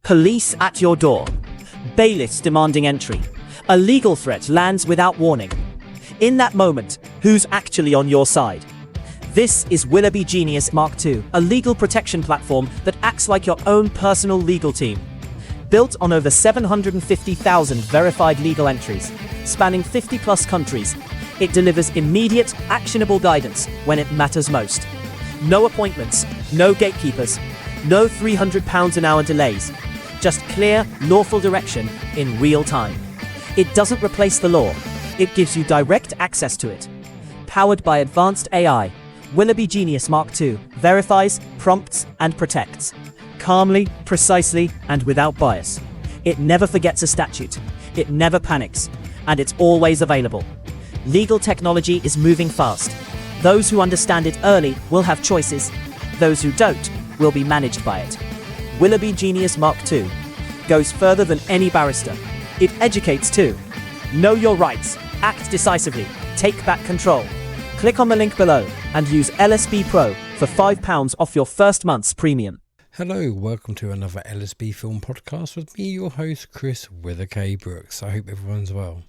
Police at your door. Bailiffs demanding entry. A legal threat lands without warning. In that moment, who's actually on your side? This is Willoughby Genius Mark II, a legal protection platform that acts like your own personal legal team. Built on over 750,000 verified legal entries, spanning 50+ countries, it delivers immediate, actionable guidance when it matters most. No appointments, no gatekeepers, no £300 an hour delays. Just clear, lawful direction in real time. It doesn't replace the law. It gives you direct access to it. Powered by advanced AI, Willoughby Genius Mark II verifies, prompts, and protects. Calmly, precisely, and without bias. It never forgets a statute. It never panics. And it's always available. Legal technology is moving fast. Those who understand it early will have choices. Those who don't will be managed by it. Willoughby Genius Mark II goes further than any barrister. It educates too. Know your rights. Act decisively. Take back control. Click on the link below and use LSB Pro for £5 off your first month's premium. Hello, welcome to another LSB Film Podcast with me, your host, Chris with a K Brooks. I hope everyone's well.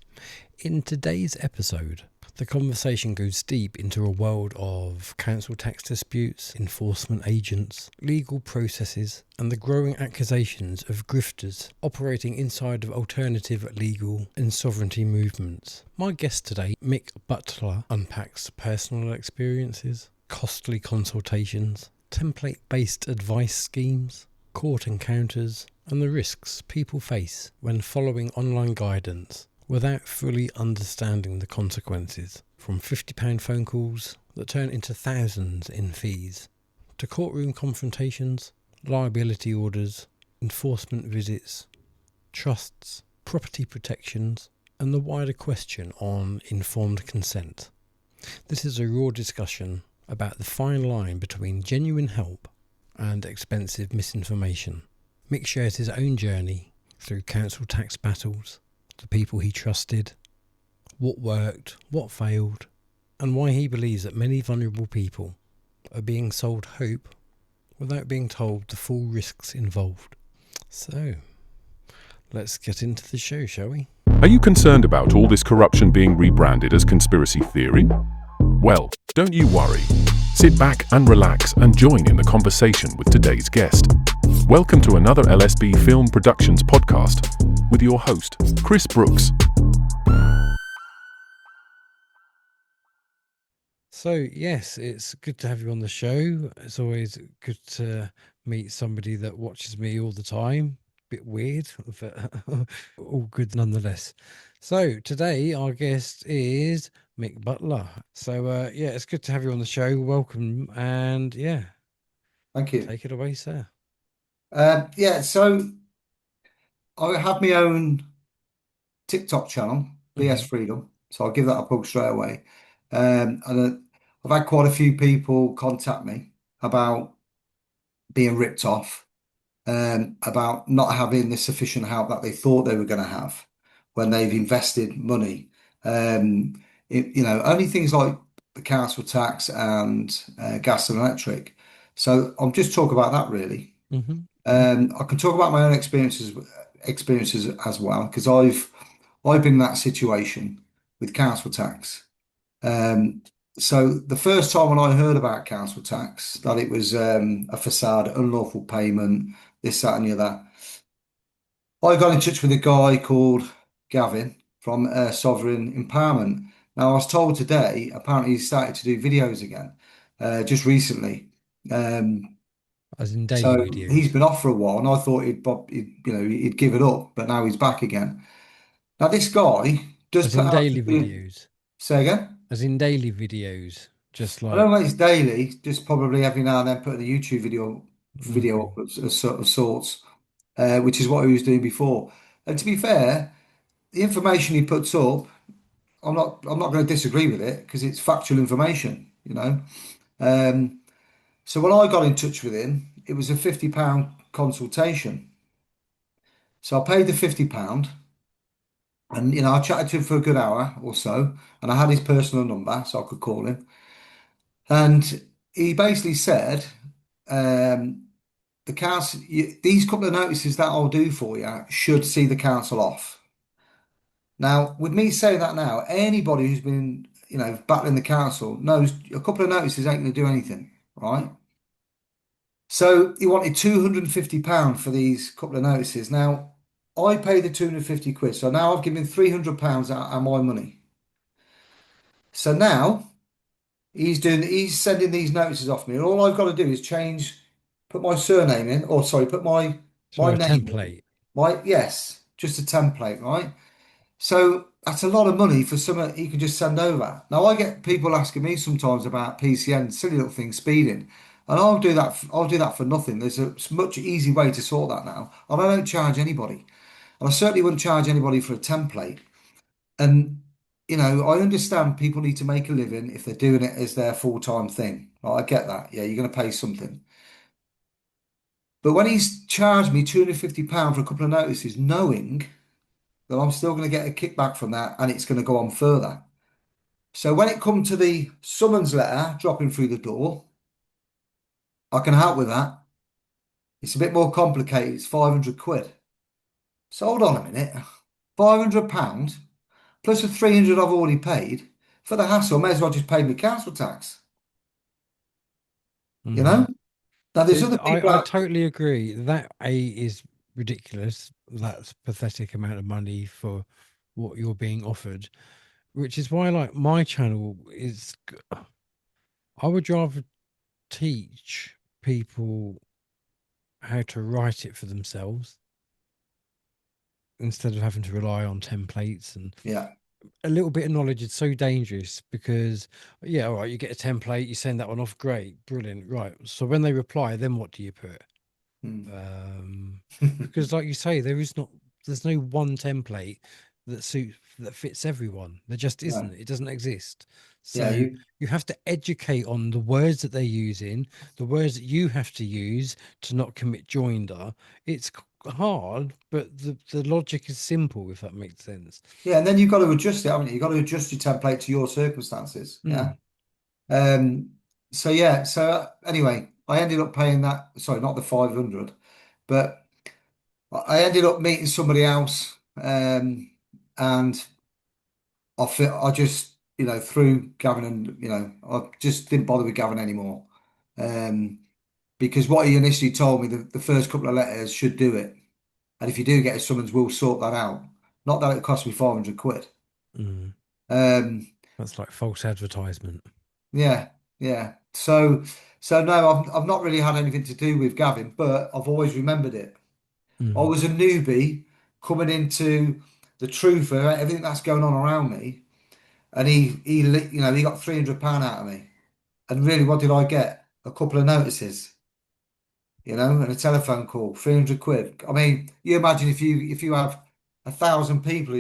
In today's episode, the conversation goes deep into a world of council tax disputes, enforcement agents, legal processes, and the growing accusations of grifters operating inside of alternative legal and sovereignty movements. My guest today, Mick Butler, unpacks personal experiences, costly consultations, template-based advice schemes, court encounters, and the risks people face when following online guidance without fully understanding the consequences, from £50 phone calls that turn into thousands in fees, to courtroom confrontations, liability orders, enforcement visits, trusts, property protections, and the wider question on informed consent. This is a raw discussion about the fine line between genuine help and expensive misinformation. Mick shares his own journey through council tax battles, the people he trusted, what worked, what failed, and why he believes that many vulnerable people are being sold hope without being told the full risks involved. So, let's get into the show, shall we? Are you concerned about all this corruption being rebranded as conspiracy theory? Well, don't you worry. Sit back and relax and join in the conversation with today's guest. Welcome to another LSB Film Productions podcast with your host, Chris Brooks. So, yes, it's good to have you on the show. It's always good to meet somebody that watches me all the time. Bit weird, but all good nonetheless. So, today our guest is Mick Butler. So, it's good to have you on the show. Welcome, and thank you. Take it away, sir. So I have my own TikTok channel, BS Freedom. So I'll give that a plug straight away. And I've had quite a few people contact me about being ripped off, about not having the sufficient help that they thought they were going to have when they've invested money. Only things like the council tax and gas and electric. So I'll just talk about that really. I can talk about my own experiences as well, because I've been in that situation with council tax. So the first time when I heard about council tax, that it was a facade, unlawful payment, this, that, and the other, I got in touch with a guy called Gavin from Sovereign Empowerment. Now I was told today, apparently he started to do videos again, just recently. As in daily So videos. he's been off for a while, and I thought he'd give it up, but now he's back again. Now this guy does As put in out daily videos. Say again? As in daily videos, just I like. don't know if it's daily, just probably every now and then putting a YouTube video up of sorts, which is what he was doing before. And to be fair, the information he puts up, I'm not going to disagree with it because it's factual information, So when I got in touch with him, it was a £50 consultation. So I paid the £50, and I chatted to him for a good hour or so, and I had his personal number so I could call him. And he basically said, the council, these couple of notices that I'll do for you should see the council off. Now, with me saying that now, anybody who's been, battling the council knows a couple of notices ain't going to do anything, right? So he wanted £250 for these couple of notices. Now, I paid the 250 quid. So now I've given £300 out of my money. So now he's sending these notices off me. And all I've got to do is put my surname in, or sorry, put So my a name in. template. Yes, just a template, right? So that's a lot of money for something you can just send over. Now I get people asking me sometimes about PCN, silly little things, speeding, and I'll do that. I'll do that for nothing. There's a much easy way to sort that now, and I don't charge anybody. And I certainly wouldn't charge anybody for a template. And I understand people need to make a living if they're doing it as their full-time thing. Right? I get that. Yeah, you're going to pay something. But when he's charged me £250 for a couple of notices, knowing that I'm still going to get a kickback from that and it's going to go on further. So when it comes to the summons letter dropping through the door, I can help with that. It's a bit more complicated. It's 500 quid. So hold on a minute. £500 plus the 300 I've already paid for the hassle. May as well just pay me council tax. You Hmm. know? Now there's other people I out. totally agree. That is ridiculous. That's pathetic amount of money for what you're being offered, which is why, like, my channel is. I would rather teach people how to write it for themselves instead of having to rely on templates. And Yeah. a little bit of knowledge is so dangerous because, yeah, all right, you get a template, you send that one off, great, brilliant, right. So when they reply, then what do you put? Hmm. Because, like you say, there's no one template that fits everyone. There just No. isn't. It doesn't exist. Yeah, So you have to educate on the words that they're using, the words that you have to use to not commit joinder. It's hard, but the logic is simple, if that makes sense. yeah, and then you've got to adjust it, haven't you? You've got to adjust your template to your circumstances. Yeah. Mm, Um, so yeah, so anyway, I ended up paying that, sorry, not the 500, but I ended up meeting somebody else, and I just, through Gavin and, I just didn't bother with Gavin anymore. Um, because what he initially told me, the first couple of letters should do it. And if you do get a summons, we'll sort that out. Not that it cost me 500 quid. mm. Um, That's like false advertisement. yeah, yeah. So no, I've not really had anything to do with Gavin, but I've always remembered it. I Mm. was a newbie coming into the truth of everything that's going on around me, and he got £300 out of me. And really, what did I get? A couple of notices, and a telephone call, 300 quid. I mean, you imagine if you have 1,000 people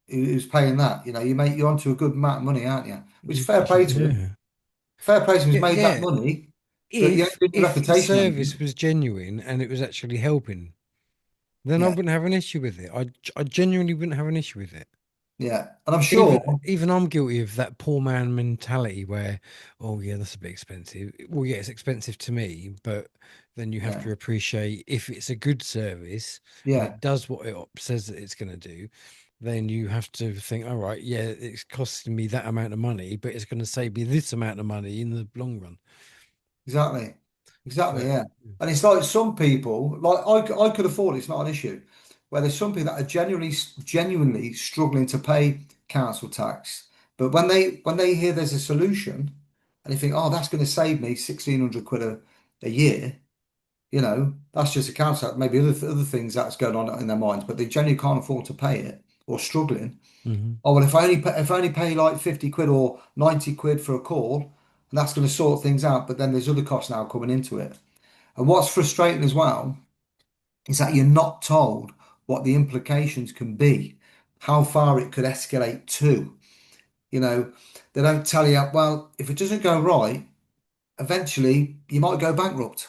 who's paying that, you're onto a good amount of money, aren't you? Which is fair play to him. Yeah. Fair play to him. He's Yeah, made that yeah. money, but you ain't If doing your the reputation service anything. was genuine and it was actually helping, then I Yeah, wouldn't have an issue with it. I genuinely wouldn't have an issue with it. yeah. And I'm Even sure, even I'm guilty of that poor man mentality where, oh yeah, that's a bit expensive. Well, yeah, it's expensive to me, but then you have yeah, to appreciate if it's a good service and yeah, it does what it says that it's going to do, then you have to think, all right, yeah, it's costing me that amount of money, but it's going to save me this amount of money in the long run. exactly. Exactly, So, yeah. And it's like some people, like I could afford it, it's not an issue. Where there's some people that are genuinely struggling to pay council tax. But when they hear there's a solution and they think, oh, that's going to save me 1,600 quid a year, that's just a council tax, maybe other things that's going on in their minds, but they genuinely can't afford to pay it or struggling. mhm. Oh, well, if I only pay like 50 quid or 90 quid for a call, and that's going to sort things out, but then there's other costs now coming into it. And what's frustrating as well is that you're not told what the implications can be, how far it could escalate to. You know, they don't tell you, well, if it doesn't go right, eventually you might go bankrupt.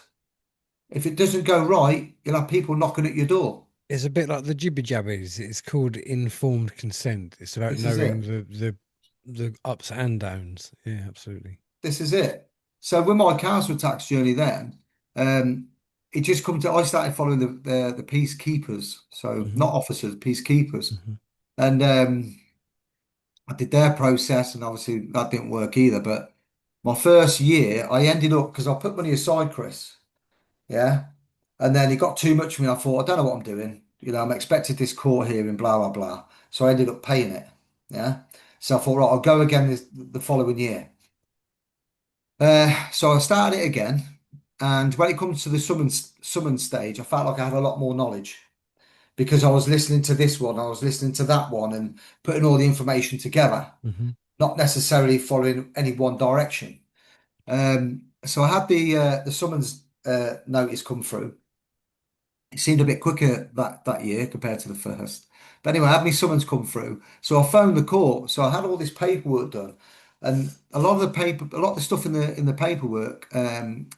If it doesn't go right, you'll have people knocking at your door. It's a bit like the jibby jabbies. It's called informed consent. It's about This is knowing it. the ups and downs. Yeah, absolutely. This is it. So with my council tax journey then, um, it just come to I started following the peacekeepers, so Hmm. not officers, peacekeepers, Hmm. and I did their process, and obviously that didn't work either. But my first year, I ended up because I put money aside, Chris, yeah, and then it got too much for me. I thought I don't know what I'm doing. I'm expected this court hearing, blah blah blah. So I ended up paying it, yeah. So I thought, right, I'll go again the following year. So I started it again, and when it comes to the summons stage, I felt like I had a lot more knowledge because I was listening to this one, I was listening to that one, and putting all the information together, Hmm. not necessarily following any one direction. So I had the summons notice come through. It seemed a bit quicker that year compared to the first. But anyway, I had my summons come through. So I phoned the court. So I had all this paperwork done. And a lot of the stuff in the paperwork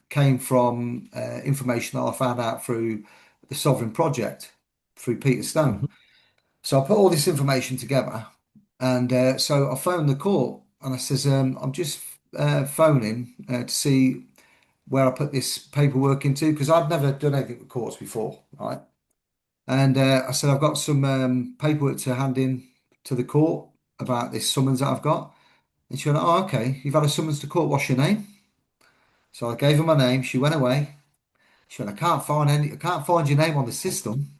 came from information that I found out through the Sovereign Project through Peter Hmm. Stone. So I put all this information together, and so I phoned the court and I says, I'm just phoning to see where I put this paperwork into because I've never done anything with courts before, right? And I said, I've got some paperwork to hand in to the court about this summons that I've got. And she went, oh, okay, you've had a summons to court. What's your name? So I gave her my name. She went away. She went, I can't find your name on the system.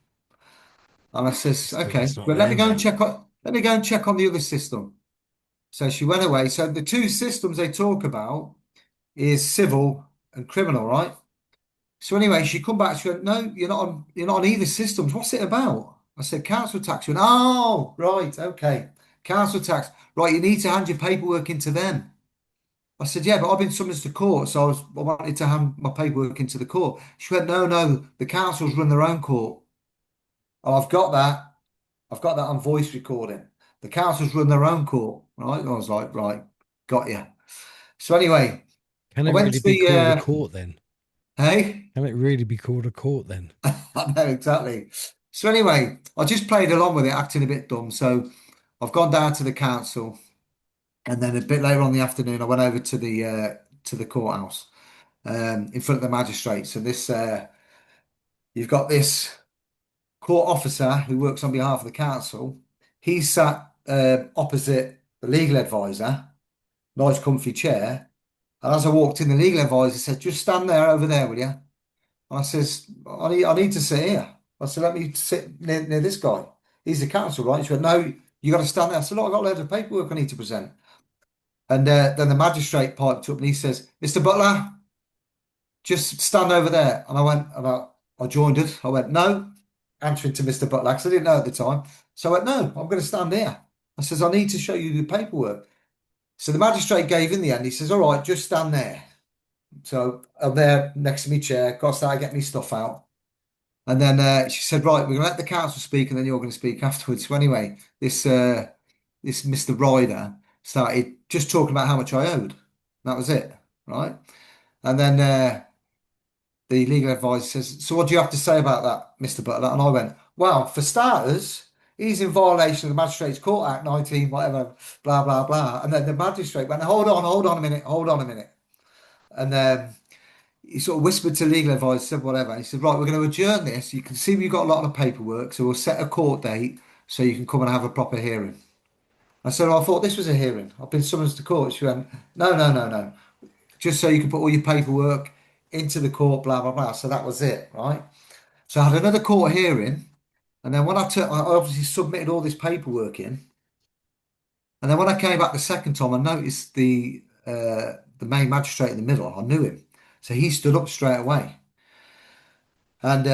And I says, It's because okay, it's not well, there, mate. let me go and check on the other system. So she went away. So the two systems they talk about is civil and criminal, right? So anyway, she come back. She went, "No, you're not on either systems. What's it about?" I said, "Council tax." She went, "Oh, right, okay, council tax. Right, you need to hand your paperwork into them." I said, "Yeah, but I've been summoned to court, so I wanted to hand my paperwork into the court." She went, "No, no, the councils run their own court." Oh, I've got that. I've got that on voice recording. The councils run their own court, right? I was like, right, got you. So anyway, Can I it went really to be called a the court then? hey. Can it really be called a court then? I know exactly. So anyway, I just played along with it, acting a bit dumb. So I've gone down to the council, and then a bit later on in the afternoon, I went over to the courthouse in front of the magistrates. And this you've got this court officer who works on behalf of the council. He sat opposite the legal advisor, nice comfy chair. And as I walked in, the legal advisor said, "Just stand there over there, will you?" I says, I need to sit here. I said, let me sit near this guy. He's the counsel, right? She went, no, you got to stand there. I said, look, I've got loads of paperwork I need to present. And then the magistrate piped up and he says, Mr. Butler, just stand over there. And I went, and I joined it. I went, no, answering to Mr. Butler, because I didn't know at the time. So I went, no, I'm going to stand here. I says, I need to show you the paperwork. So the magistrate gave in the end. He says, all right, just stand there. So I'm there next to my chair, got to start getting my stuff out. And then she said, "Right, we're going to let the council speak, and then you're going to speak afterwards." So anyway, this Mr. Ryder started just talking about how much I owed. That was it, right? And then the legal advisor says, "So what do you have to say about that, Mr. Butler?" And I went, "Well, for starters, he's in violation of the Magistrates Court Act 19, whatever, blah blah blah." And then the magistrate went, hold on a minute, hold on a minute," and he sort of whispered to legal advisor, said whatever. And he said, right, we're going to adjourn this. You can see we've got a lot of paperwork, so we'll set a court date so you can come and have a proper hearing. I said, oh, I thought this was a hearing. I've been summoned to court. She went, no, no, no, no. Just so you can put all your paperwork into the court, blah, blah, blah. So that was it, right? So I had another court hearing. And then I obviously submitted all this paperwork in. And then when I came back the second time, I noticed the main magistrate in the middle. I knew him. So he stood up straight away. And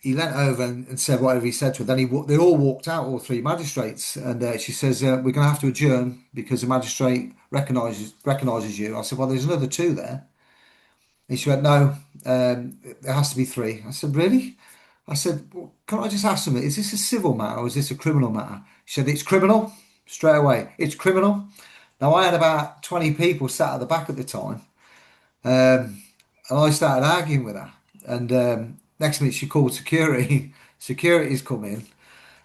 he leant over and said whatever he said to her. Then they all walked out, all three magistrates. And she says, "We're going to have to adjourn because the magistrate recognises you." I said, "Well, there's another two there." And she went, "No, there has to be three." I said, "Really?" I said, well, "Can I just ask something? Is this a civil matter or is this a criminal matter?" She said, "It's criminal." Straight away, "It's criminal." Now I had about 20 people sat at the back at the time. And I started arguing with her. And next minute, she called security. Security's come in.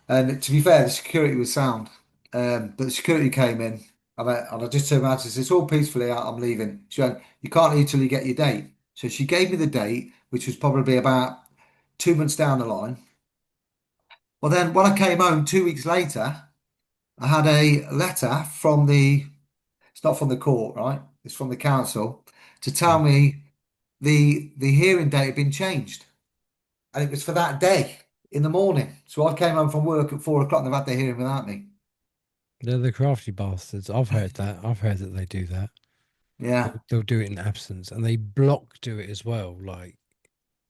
And to be fair, the security was sound. But the security came in. And I just turned around and said, "It's all peacefully. I'm leaving." She went, "You can't leave till you get your date." So she gave me the date, which was probably about 2 months down the line. Well, then when I came home 2 weeks later, I had a letter from it's not from the court, right? It's from the council to tell Mm. me the hearing date had been changed. And it was for that day in the morning. So I came home from work at 4 o'clock and they've had the hearing without me. They're the crafty bastards. I've heard that. I've heard that they do that. Yeah, They'll do it in absence, and they block do it as well, like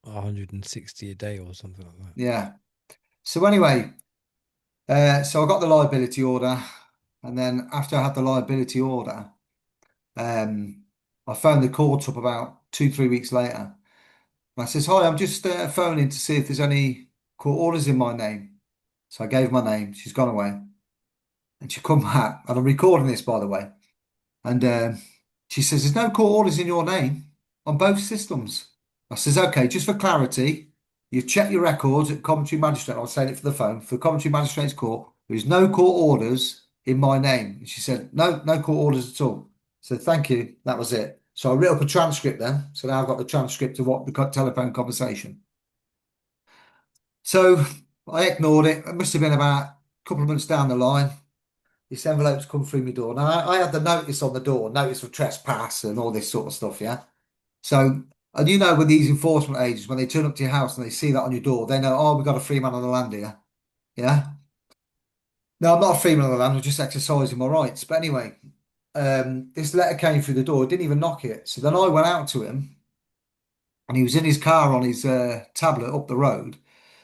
160 a day or something like that. yeah. So anyway, so I got the liability order. And then after I had the liability order, um, I phoned the court up about 2, 3 weeks later. And I says, hi, I'm just phoning to see if there's any court orders in my name. So I gave my name. She's gone away. And she come back. And I'm recording this, by the way. And she says, there's no court orders in your name on both systems. I says, okay, just for clarity, you check your records at Coventry Magistrate. I was saying it for the phone. For Coventry Magistrates Court, there is no court orders in my name. And she said, no, no court orders at all. So thank you. That was it. So I wrote up a transcript then. So now I've got the transcript of what the telephone conversation. So I ignored it. It must have been about a couple of months down the line. This envelope's come through my door. Now, I had the notice on the door, notice of trespass and all this sort of stuff, yeah? So, and you know, with these enforcement agents, when they turn up to your house and they see that on your door, they know, oh, we've got a free man on the land here, yeah? No, I'm not a free man on the land, I'm just exercising my rights. But anyway, this letter came through the door, didn't even knock it. So then I went out to him and he was in his car on his tablet up the road,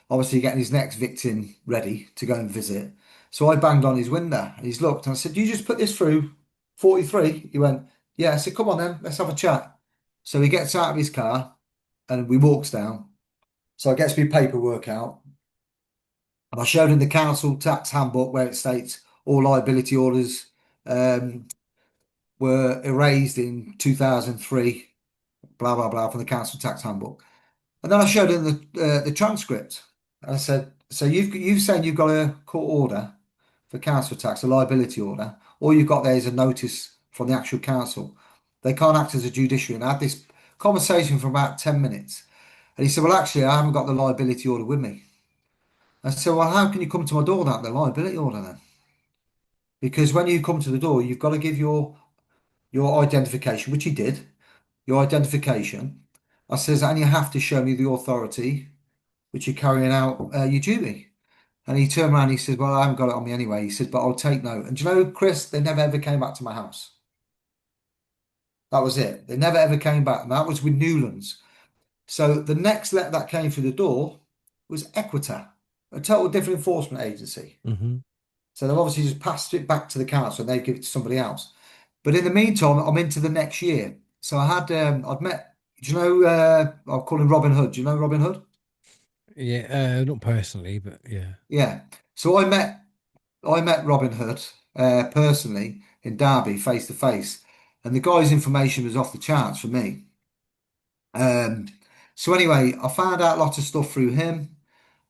obviously getting his next victim ready to go and visit. So I banged on his window and he's looked and I said, you just put this through 43? He went, yeah. I said, come on then, let's have a chat. So he gets out of his car and we walks down. So I gets my paperwork out and I showed him the council tax handbook where it states all liability orders um, were erased in 2003, blah, blah, blah, from the council tax handbook. And then I showed him the transcript. I said, so you've saying you've got a court order for council tax, a liability order. All you've got there is a notice from the actual council. They can't act as a judiciary. And I had this conversation for about 10 minutes. And he said, well, actually, I haven't got the liability order with me. I said, well, how can you come to my door without the liability order then? Because when you come to the door, you've got to give your identification, which he did, your identification. I says, and you have to show me the authority which you're carrying out your duty. And he turned around and he said, well, I haven't got it on me anyway. He said, but I'll take note. And do you know, Chris, they never ever came back to my house. That was it. They never ever came back. And that was with Newlands. So the next letter that came through the door was Equita, a total different enforcement agency. Mm-hmm. So they've obviously just passed it back to the council and they give it to somebody else. But in the meantime, I'm into the next year. So I'd met, do you know, I'll call him Robin Hood. Do you know Robin Hood? Yeah, not personally, but yeah. Yeah. So I met Robin Hood personally in Derby face to face, and the guy's information was off the charts for me. Um, so anyway, I found out lots of stuff through him,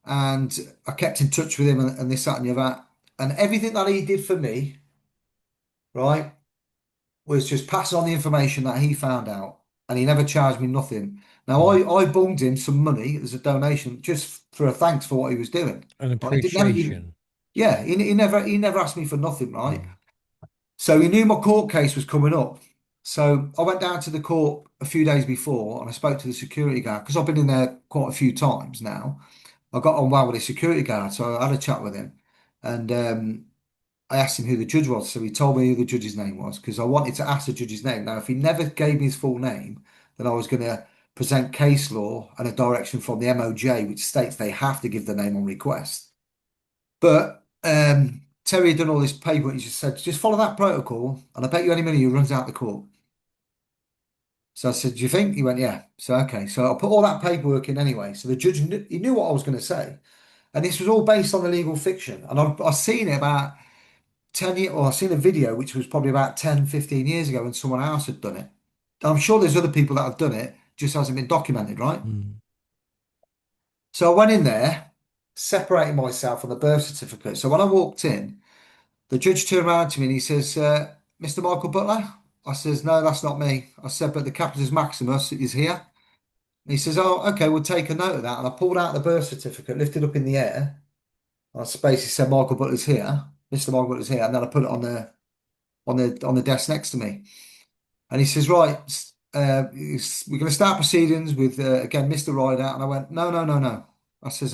and I kept in touch with him and this, that, and the other. And everything that he did for me, right, was just pass on the information that he found out, and he never charged me nothing. Now Mm. I bunged him some money as a donation just for a thanks for what he was doing. An Right? He didn't never even, appreciation. yeah, he never asked me for nothing, right? Mm. So he knew my court case was coming up. So I went down to the court a few days before and I spoke to the security guard because I've been in there quite a few times now. I got on well with the security guard, so I had a chat with him, and I asked him who the judge was. So he told me who the judge's name was because I wanted to ask the judge's name. Now, if he never gave me his full name, then I was going to present case law and a direction from the MOJ, which states they have to give the name on request. But Terry had done all this paperwork. He just said, just follow that protocol, and I bet you any money he runs out the court. So I said, do you think? He went, yeah. So, okay. So I put all that paperwork in anyway. So the judge, he knew what I was going to say. And this was all based on the legal fiction. And I've seen it about 10 years, or I've seen a video, which was probably about 10, 15 years ago when someone else had done it. I'm sure there's other people that have done it, just hasn't been documented, right? Mm. So I went in there, separating myself from the birth certificate. So when I walked in, the judge turned around to me and he says, Mr. Michael Butler? I says, no, that's not me. I said, but the Capitis Maximus is here. He says, "Oh, okay, we'll take a note of that." And I pulled out the birth certificate, lifted up in the air. I basically said, "Michael Butler's here, Mr. Michael Butler's here," and then I put it on the desk next to me. And he says, "Right, we're going to start proceedings with again, Mr. Ryder." And I went, "No, no, no, no." I says,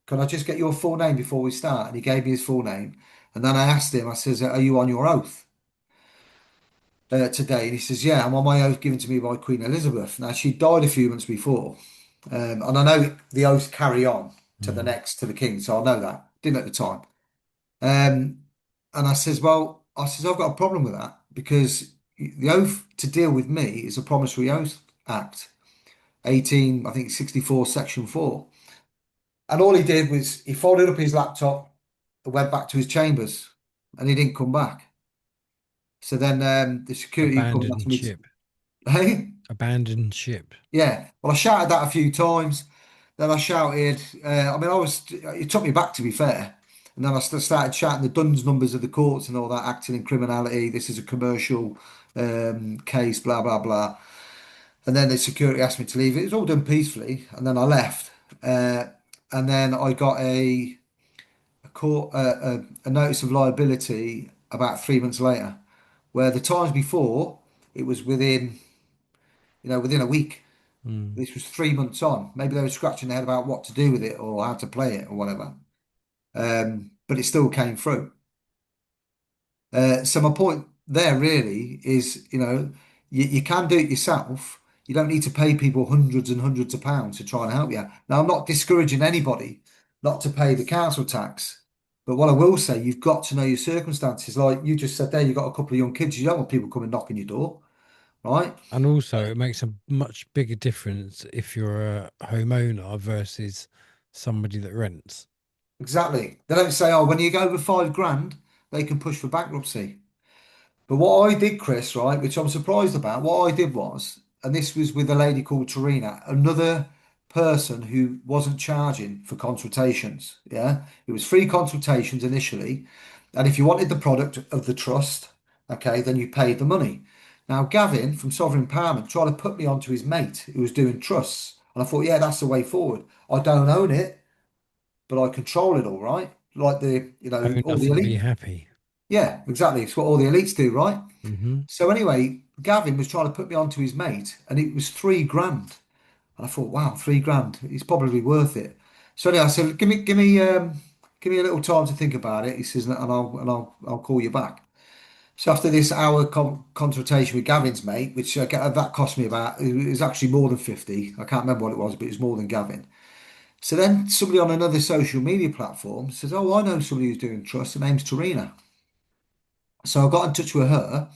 "Can I just get your full name before we start?" And he gave me his full name. And then I asked him, I says, "Are you on your oath today?" And he says, "Yeah, I'm on my oath given to me by Queen Elizabeth." Now she died a few months before, and I know the oaths carry on Mm. to the king, so I know that. Didn't at the time. Um, and I says, "Well, I says I've got a problem with that because the oath to deal with me is a Promissory Oath Act, 18, I think 64, Section 4." And all he did was he folded up his laptop and went back to his chambers, and he didn't come back. So then the security come back to Abandoned me. ship. Hey, Abandoned ship. yeah. Well, I shouted that a few times. Then I shouted. I mean, I was. It took me back, to be fair. And then I started shouting the Duns numbers of the courts and all that, acting in criminality. This is a commercial case, blah blah blah. And then the security asked me to leave. It was all done peacefully, and then I left. Uh, and then I got a notice of liability about 3 months later, where the times before it was within a week. Mm. This was 3 months on. Maybe they were scratching their head about what to do with it or how to play it or whatever. But it still came through. So my point there really is, you can do it yourself. You don't need to pay people hundreds and hundreds of pounds to try and help you. Now, I'm not discouraging anybody not to pay the council tax, but what I will say, you've got to know your circumstances. Like you just said there, you've got a couple of young kids. You don't want people coming knocking your door, right? And also, it makes a much bigger difference if you're a homeowner versus somebody that rents. Exactly. They don't say, "Oh, when you go over 5 grand, they can push for bankruptcy." But what I did, Chris, right, which I'm surprised about, what I did was, and this was with a lady called Tarina, another person who wasn't charging for consultations. Yeah. It was free consultations initially. And if you wanted the product of the trust, okay, then you paid the money. Now, Gavin from Sovereign Empowerment tried to put me onto his mate who was doing trusts. And I thought, yeah, that's the way forward. I don't own it, but I control it all, right? Like Own all the nothing, be elite. happy. Yeah, exactly. It's what all the elites do, right? Hmm. So anyway, Gavin was trying to put me onto his mate, and it was 3 grand. And I thought, wow, 3 grand, it's probably worth it. So anyway, I said, give me a little time to think about it. He says, and I'll call you back. So after this hour consultation with Gavin's mate, which that cost me it was actually more than 50. I can't remember what it was, but it was more than Gavin. So then somebody on another social media platform says, "Oh, I know somebody who's doing trust. Her name's Tarina." So I got in touch with her.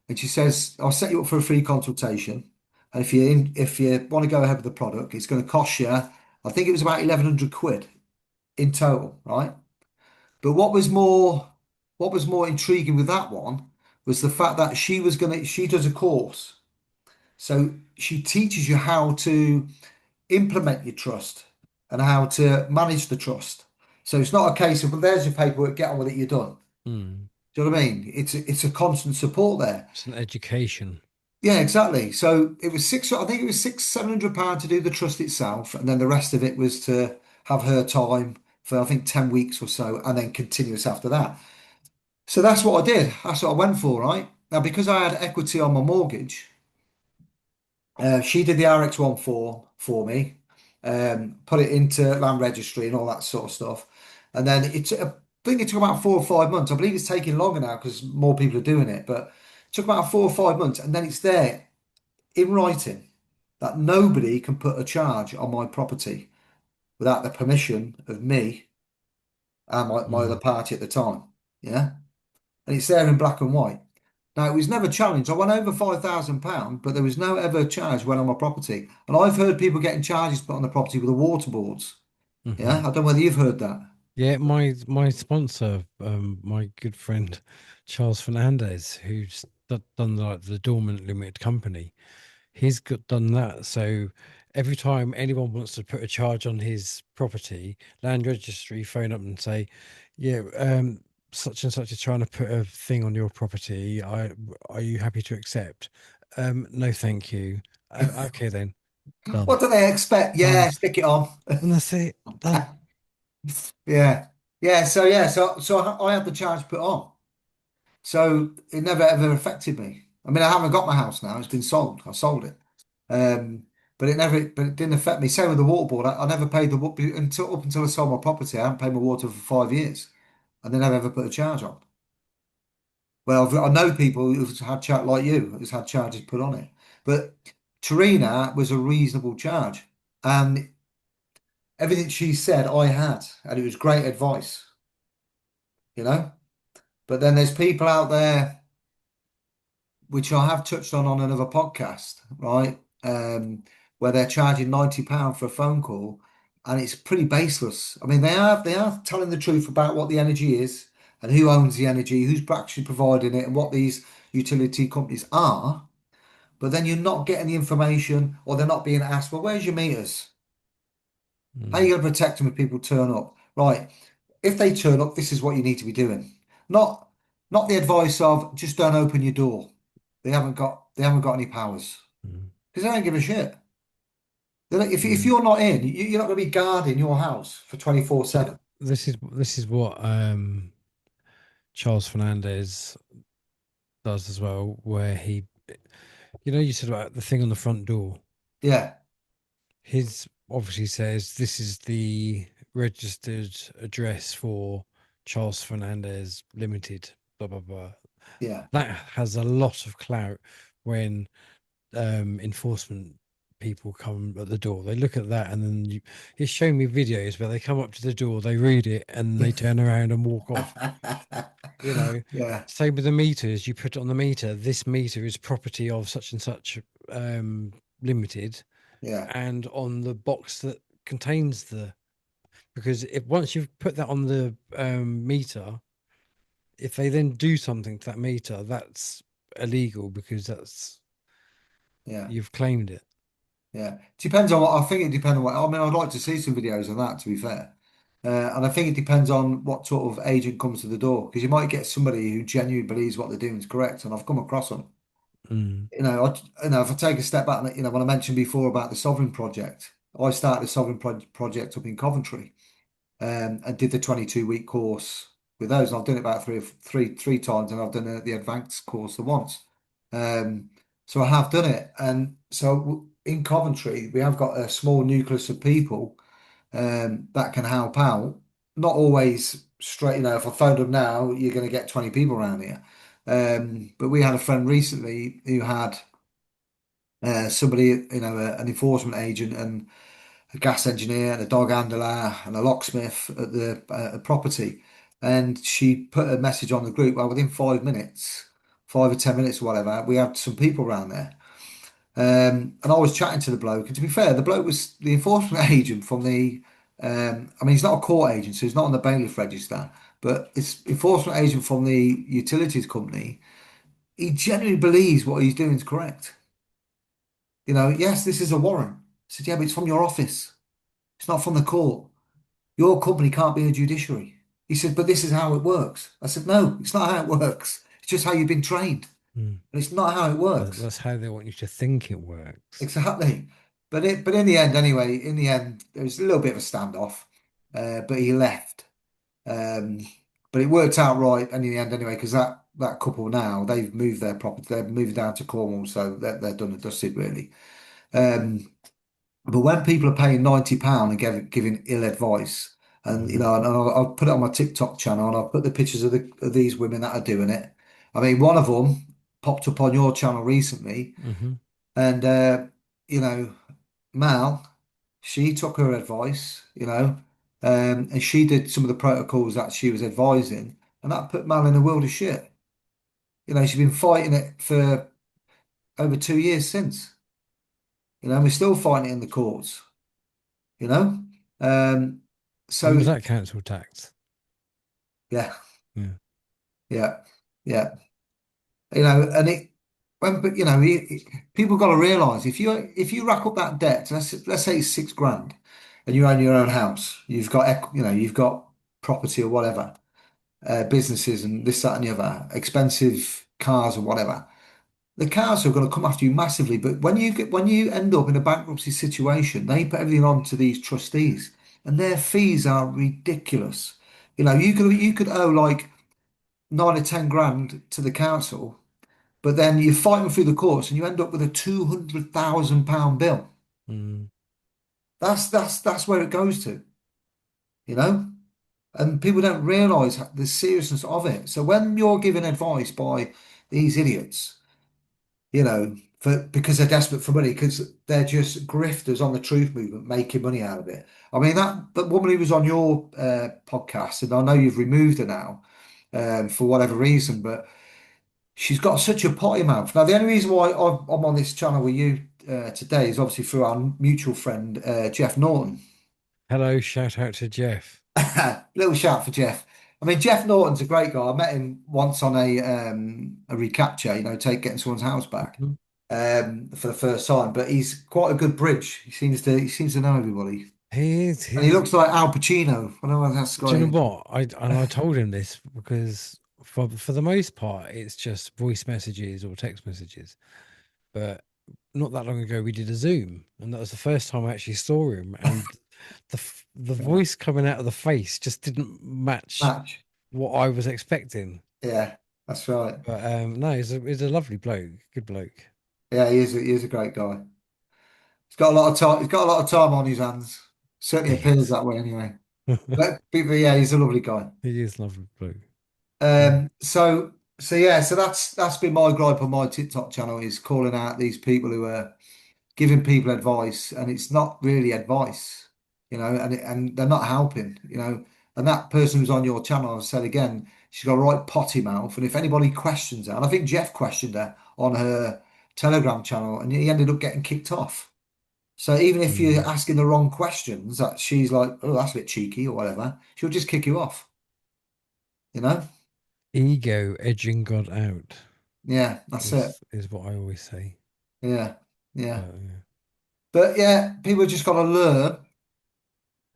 And she says, "I'll set you up for a free consultation. And if you want to go ahead with the product, it's going to cost you, I think it was about 1,100 quid in total, right?" But what was more intriguing with that one was the fact that she does a course. So she teaches you how to implement your trust and how to manage the trust. So it's not a case of, "Well, there's your paperwork, get on with it, you're done." Mm. Do you know what I mean? It's a constant support there. It's an education. Yeah, exactly. So it was I think it was 700 pounds to do the trust itself, and then the rest of it was to have her time for I think 10 weeks or so, and then continuous after that. So that's what I did. That's what I went for, right? Now, because I had equity on my mortgage, she did the RX1 form for me, put it into land registry and all that sort of stuff. And then I think it took about 4 or 5 months. I believe it's taking longer now because more people are doing it, but it took about 4 or 5 months, and then it's there in writing that nobody can put a charge on my property without the permission of me and my other Mm. party at the time. Yeah. And it's there in black and white. Now, it was never challenged. I went over £5,000, but there was no ever charge went on my property. And I've heard people getting charges put on the property with the water boards. Yeah. Hmm. I don't know whether you've heard that. Yeah, my sponsor, my good friend Charles Fernandez, who's done like the dormant limited company, he's got done that. So every time anyone wants to put a charge on his property, land registry phone up and say, "Yeah, such and such is trying to put a thing on your property. Are you happy to accept?" No, thank you. Okay then. Done. What do they expect? Yeah, Done. stick it on. And that's it. Done. Yeah. So I had the charge put on. So it never ever affected me. I mean, I haven't got my house now. It's been sold. I sold it. Um, but it didn't affect me. Same with the water board. I never paid the water until up until I sold my property. I haven't paid my water for 5 years, and they never ever put a charge on. Well, I know people who've had charge like you, who's had charges put on it. But Tarina was a reasonable charge, and everything she said, I had, and it was great advice, you know. But then there's people out there, which I have touched on another podcast, right? Where they're charging £90 for a phone call, and it's pretty baseless. I mean, they are telling the truth about what the energy is and who owns the energy, who's actually providing it, and what these utility companies are. But then you're not getting the information, or they're not being asked, well, where's your meters? How are Mm, you going to protect them if people turn up? Right. If they turn up, this is what you need to be doing. Not not the advice of just don't open your door. They haven't got any powers mm. because they don't give a shit. If Mm. you're not in, you're not going to be guarding your house for But 24/7. this is what Charles Fernandez does as well, where he, you said about the thing on the front door. Yeah, His obviously says this is the registered address for Charles Fernandez Limited. Blah blah blah. yeah, That has a lot of clout when enforcement people come at the door. They look at that and then he's showing me videos where they come up to the door, they read it, and they turn around and walk off. You know, yeah, same with the meters. You put it on the meter. This meter is property of such and such limited, yeah, and on the box that contains the because if once you've put that on the meter, if they then do something to that meter, that's illegal because that's yeah, you've claimed it. yeah. Depends on what I think. It depends on what I mean. I'd like to see some videos on that. To be fair, and I think it depends on what sort of agent comes to the door because you might get somebody who genuinely believes what they're doing is correct, and I've come across them. Mm, If I take a step back, when I mentioned before about the Sovereign Project, I started the Project up in Coventry, and did the 22-week course with those. And I've done it about three times, and I've done the advanced course the once. Um, so I have done it, and so in Coventry we have got a small nucleus of people that can help out. Not always straight, if I phoned them now, you're going to get 20 people around here. But we had a friend recently who had somebody, an enforcement agent and a gas engineer and a dog handler and a locksmith at the property. And she put a message on the group. Well, within 5 minutes, 5 or 10 minutes or whatever, we had some people around there. And I was chatting to the bloke. And to be fair, the bloke was the enforcement agent from the, I mean, he's not a court agent, so he's not on the bailiff register, but it's enforcement agent from the utilities company. He genuinely believes what he's doing is correct. Yes, this is a warrant. I said, yeah, but it's from your office. It's not from the court. Your company can't be a judiciary. He said, but this is how it works. I said, no, it's not how it works. It's just how you've been trained. mm. And it's not how it works. That's how they want you to think it works. Exactly. But in the end, anyway, there was a little bit of a standoff. But he left. Um, but it worked out right in the end anyway, because that couple now, they've moved their property, they've moved down to Cornwall, so they're done and dusted really. Um, But when people are paying £90 and giving ill advice, and Mm, and I'll put it on my TikTok channel, and I'll put the pictures of these women that are doing it. I mean, one of them popped up on your channel recently, hmm and you know, Mal, she took her advice, and she did some of the protocols that she was advising, and that put Mal in a world of shit. She's been fighting it for over 2 years since. We're still fighting it in the courts. You know. Um, When so was that council tax? yeah, Yeah. yeah, yeah. And it when but people got to realize if you rack up that debt, let's say it's 6 grand, and you own your own house, you've got property or whatever, businesses and this, that, and the other, expensive cars or whatever. the council are going to come after you massively. But when you end up in a bankruptcy situation, they put everything on to these trustees, and their fees are ridiculous. You could owe like 9 or 10 grand to the council, but then you fight them through the courts, and you end up with a £200,000 bill. Mm. That's where it goes to, you know. And people don't realise the seriousness of it. So when you're given advice by these idiots, because they're desperate for money, because they're just grifters on the truth movement, making money out of it. I mean, that woman who was on your podcast, and I know you've removed her now for whatever reason, but she's got such a potty mouth. Now, the only reason why I'm on this channel with you today is obviously through our mutual friend, Jeff Norton. Hello, shout out to Jeff. Little shout for Jeff. I mean, Jeff Norton's a great guy. I met him once on a recapture, getting someone's house back Mhm. for the first time. But he's quite a good bridge. He seems to know everybody, and he He's, looks like Al Pacino. I don't know if that's do you know guy. what? I told him this because for the most part, it's just voice messages or text messages. But not that long ago, we did a Zoom, and that was the first time I actually saw him. And the Yeah. voice coming out of the face just didn't match Match. what I was expecting. Yeah, that's right. But no, he's a lovely bloke, good bloke. Yeah, he is a great guy. He's got a lot of time. He's got a lot of time on his hands. Certainly appears Yes, that way anyway. But yeah, he's a lovely guy. he is a lovely bloke. Mm. So yeah, so that's been my gripe on my TikTok channel, is calling out these people who are giving people advice, and it's not really advice, and they're not helping, and that person who's on your channel, I've said again, she's got a right potty mouth, and if anybody questions her, and I think Jeff questioned her on her Telegram channel, and he ended up getting kicked off. So even if you're Mm. asking the wrong questions, that she's like, oh, that's a bit cheeky or whatever, she'll just kick you off, you know? Ego edging God out Yeah, that's it. is what I always say. Yeah, yeah. Yeah. But yeah, people just got to learn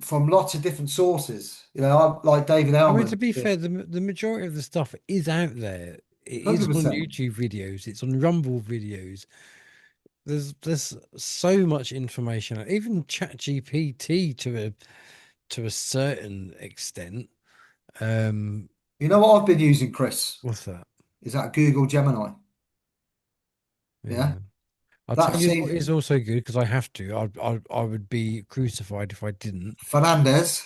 from lots of different sources. Like David I mean, to Ellman, be fair, the majority of the stuff is out there. It is on 100%. YouTube videos. It's on Rumble videos. There's so much information. Even ChatGPT to a certain extent. Um, You know what I've been using, Chris? what's that? Is that Google Gemini? Yeah, Yeah. I'll tell that's you what it. is also good because I have to. I would be crucified if I didn't. Fernandez.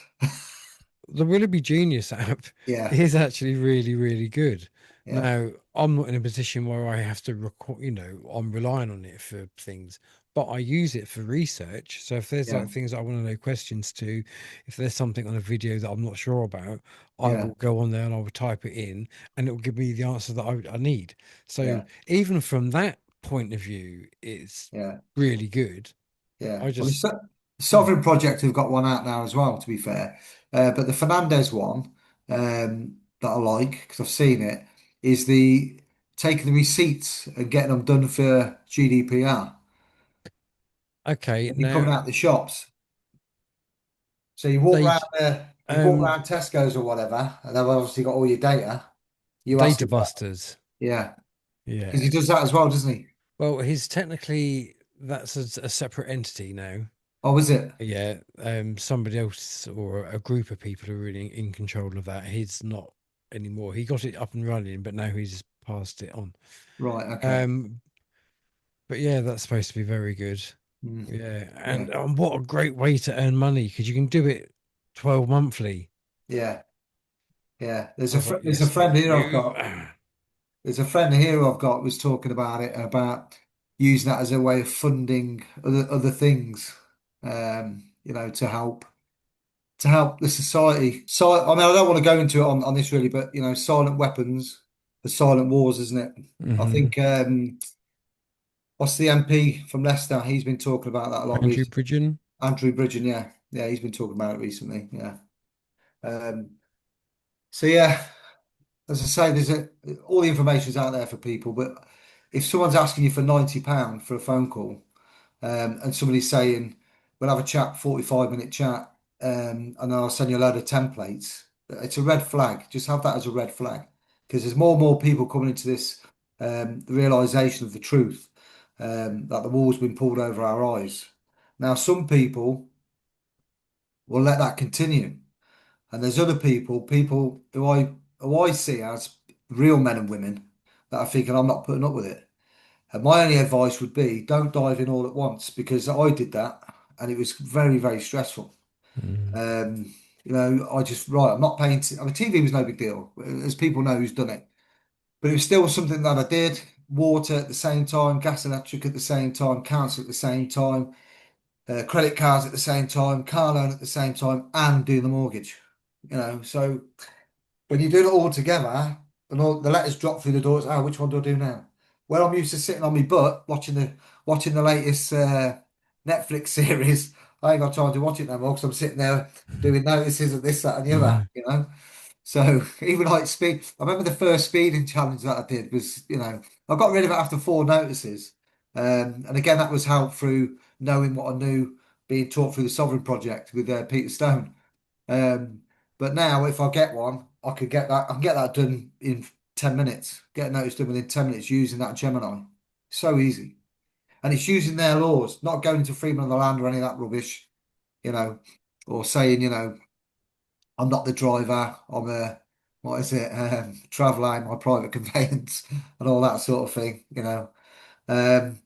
The Willoughby Genius app Yeah, is actually really, really good. yeah, Now, I'm not in a position where I have to record, I'm relying on it for things, but I use it for research. So if there's yeah, like things I want to know questions to, if there's something on a video that I'm not sure about, I yeah, will go on there and I will type it in and it will give me the answer that I need. So yeah, even from that point of view, it's yeah, really good. yeah. I Well, the just, yeah. Sovereign Project have got one out now as well, to be fair. But the Fernandez one that I like, because I've seen it, is the taking the receipts and getting them done for GDPR. Okay, You're coming now out the shops. So they you walk um around Tesco's or whatever, and they've obviously got all your data. You ask data them, busters. yeah, because he Yeah. does that as well, doesn't he? Well, he's technically that's a separate entity now. Oh, is it? Yeah. Somebody else or a group of people are really in control of that. He's not anymore. He got it up and running, but now he's passed it on. Right. Okay. Um, but yeah, that's supposed to be very good. Mm, Yeah, yeah. and what a great way to earn money because you can do it 12 monthly. Yeah. Yeah. I was like, There's a yes, friend thank here I've you. got. There's a friend here I've got was talking about using that as a way of funding other things. To help the society. So I mean, I don't want to go into it on this really, but silent weapons for silent wars, isn't it? I Hmm. think what's the MP from Leicester? He's been talking about that a lot Andrew recently. Bridgen. Andrew Bridgen, yeah, yeah, he's been talking about it recently. Yeah. Um, so yeah, as I say, all the information's out there for people, but if someone's asking you for £90 for a phone call, and somebody's saying, we'll have a chat, 45-minute chat, and I'll send you a load of templates. It's a red flag. Just have that as a red flag because there's more and more people coming into this the realization of the truth, that the wool's been pulled over our eyes. Now, some people will let that continue, and there's other people who I see as real men and women that are thinking I'm not putting up with it. And my only advice would be don't dive in all at once because I did that and it was very, very stressful. Mm. I just, right, I'm not paying. I mean, TV was no big deal, as people know who's done it. But it was still something that I did. Water at the same time, gas, electric at the same time, council at the same time, credit cards at the same time, car loan at the same time, and do the mortgage. So when you do it all together, and all the letters drop through the doors, oh, which one do I do now? Well, I'm used to sitting on my butt watching the latest Netflix series. I ain't got time to watch it no more because I'm sitting there doing notices of this, that, and the Mm. other. So even like speed, I remember the first speeding challenge that I did was, I got rid of it after four notices. And again, that was helped through knowing what I knew, being taught through the Sovereign Project with Peter Stone. Um, but now, if I get one, I could get that. I can get that done in 10 minutes. Get a notice done within 10 minutes using that Gemini. So easy, and it's using their laws, not going to freedom of the land or any of that rubbish, you know, or saying, I'm not the driver. I'm a what is it? Traveller in my private conveyance and all that sort of thing. Um,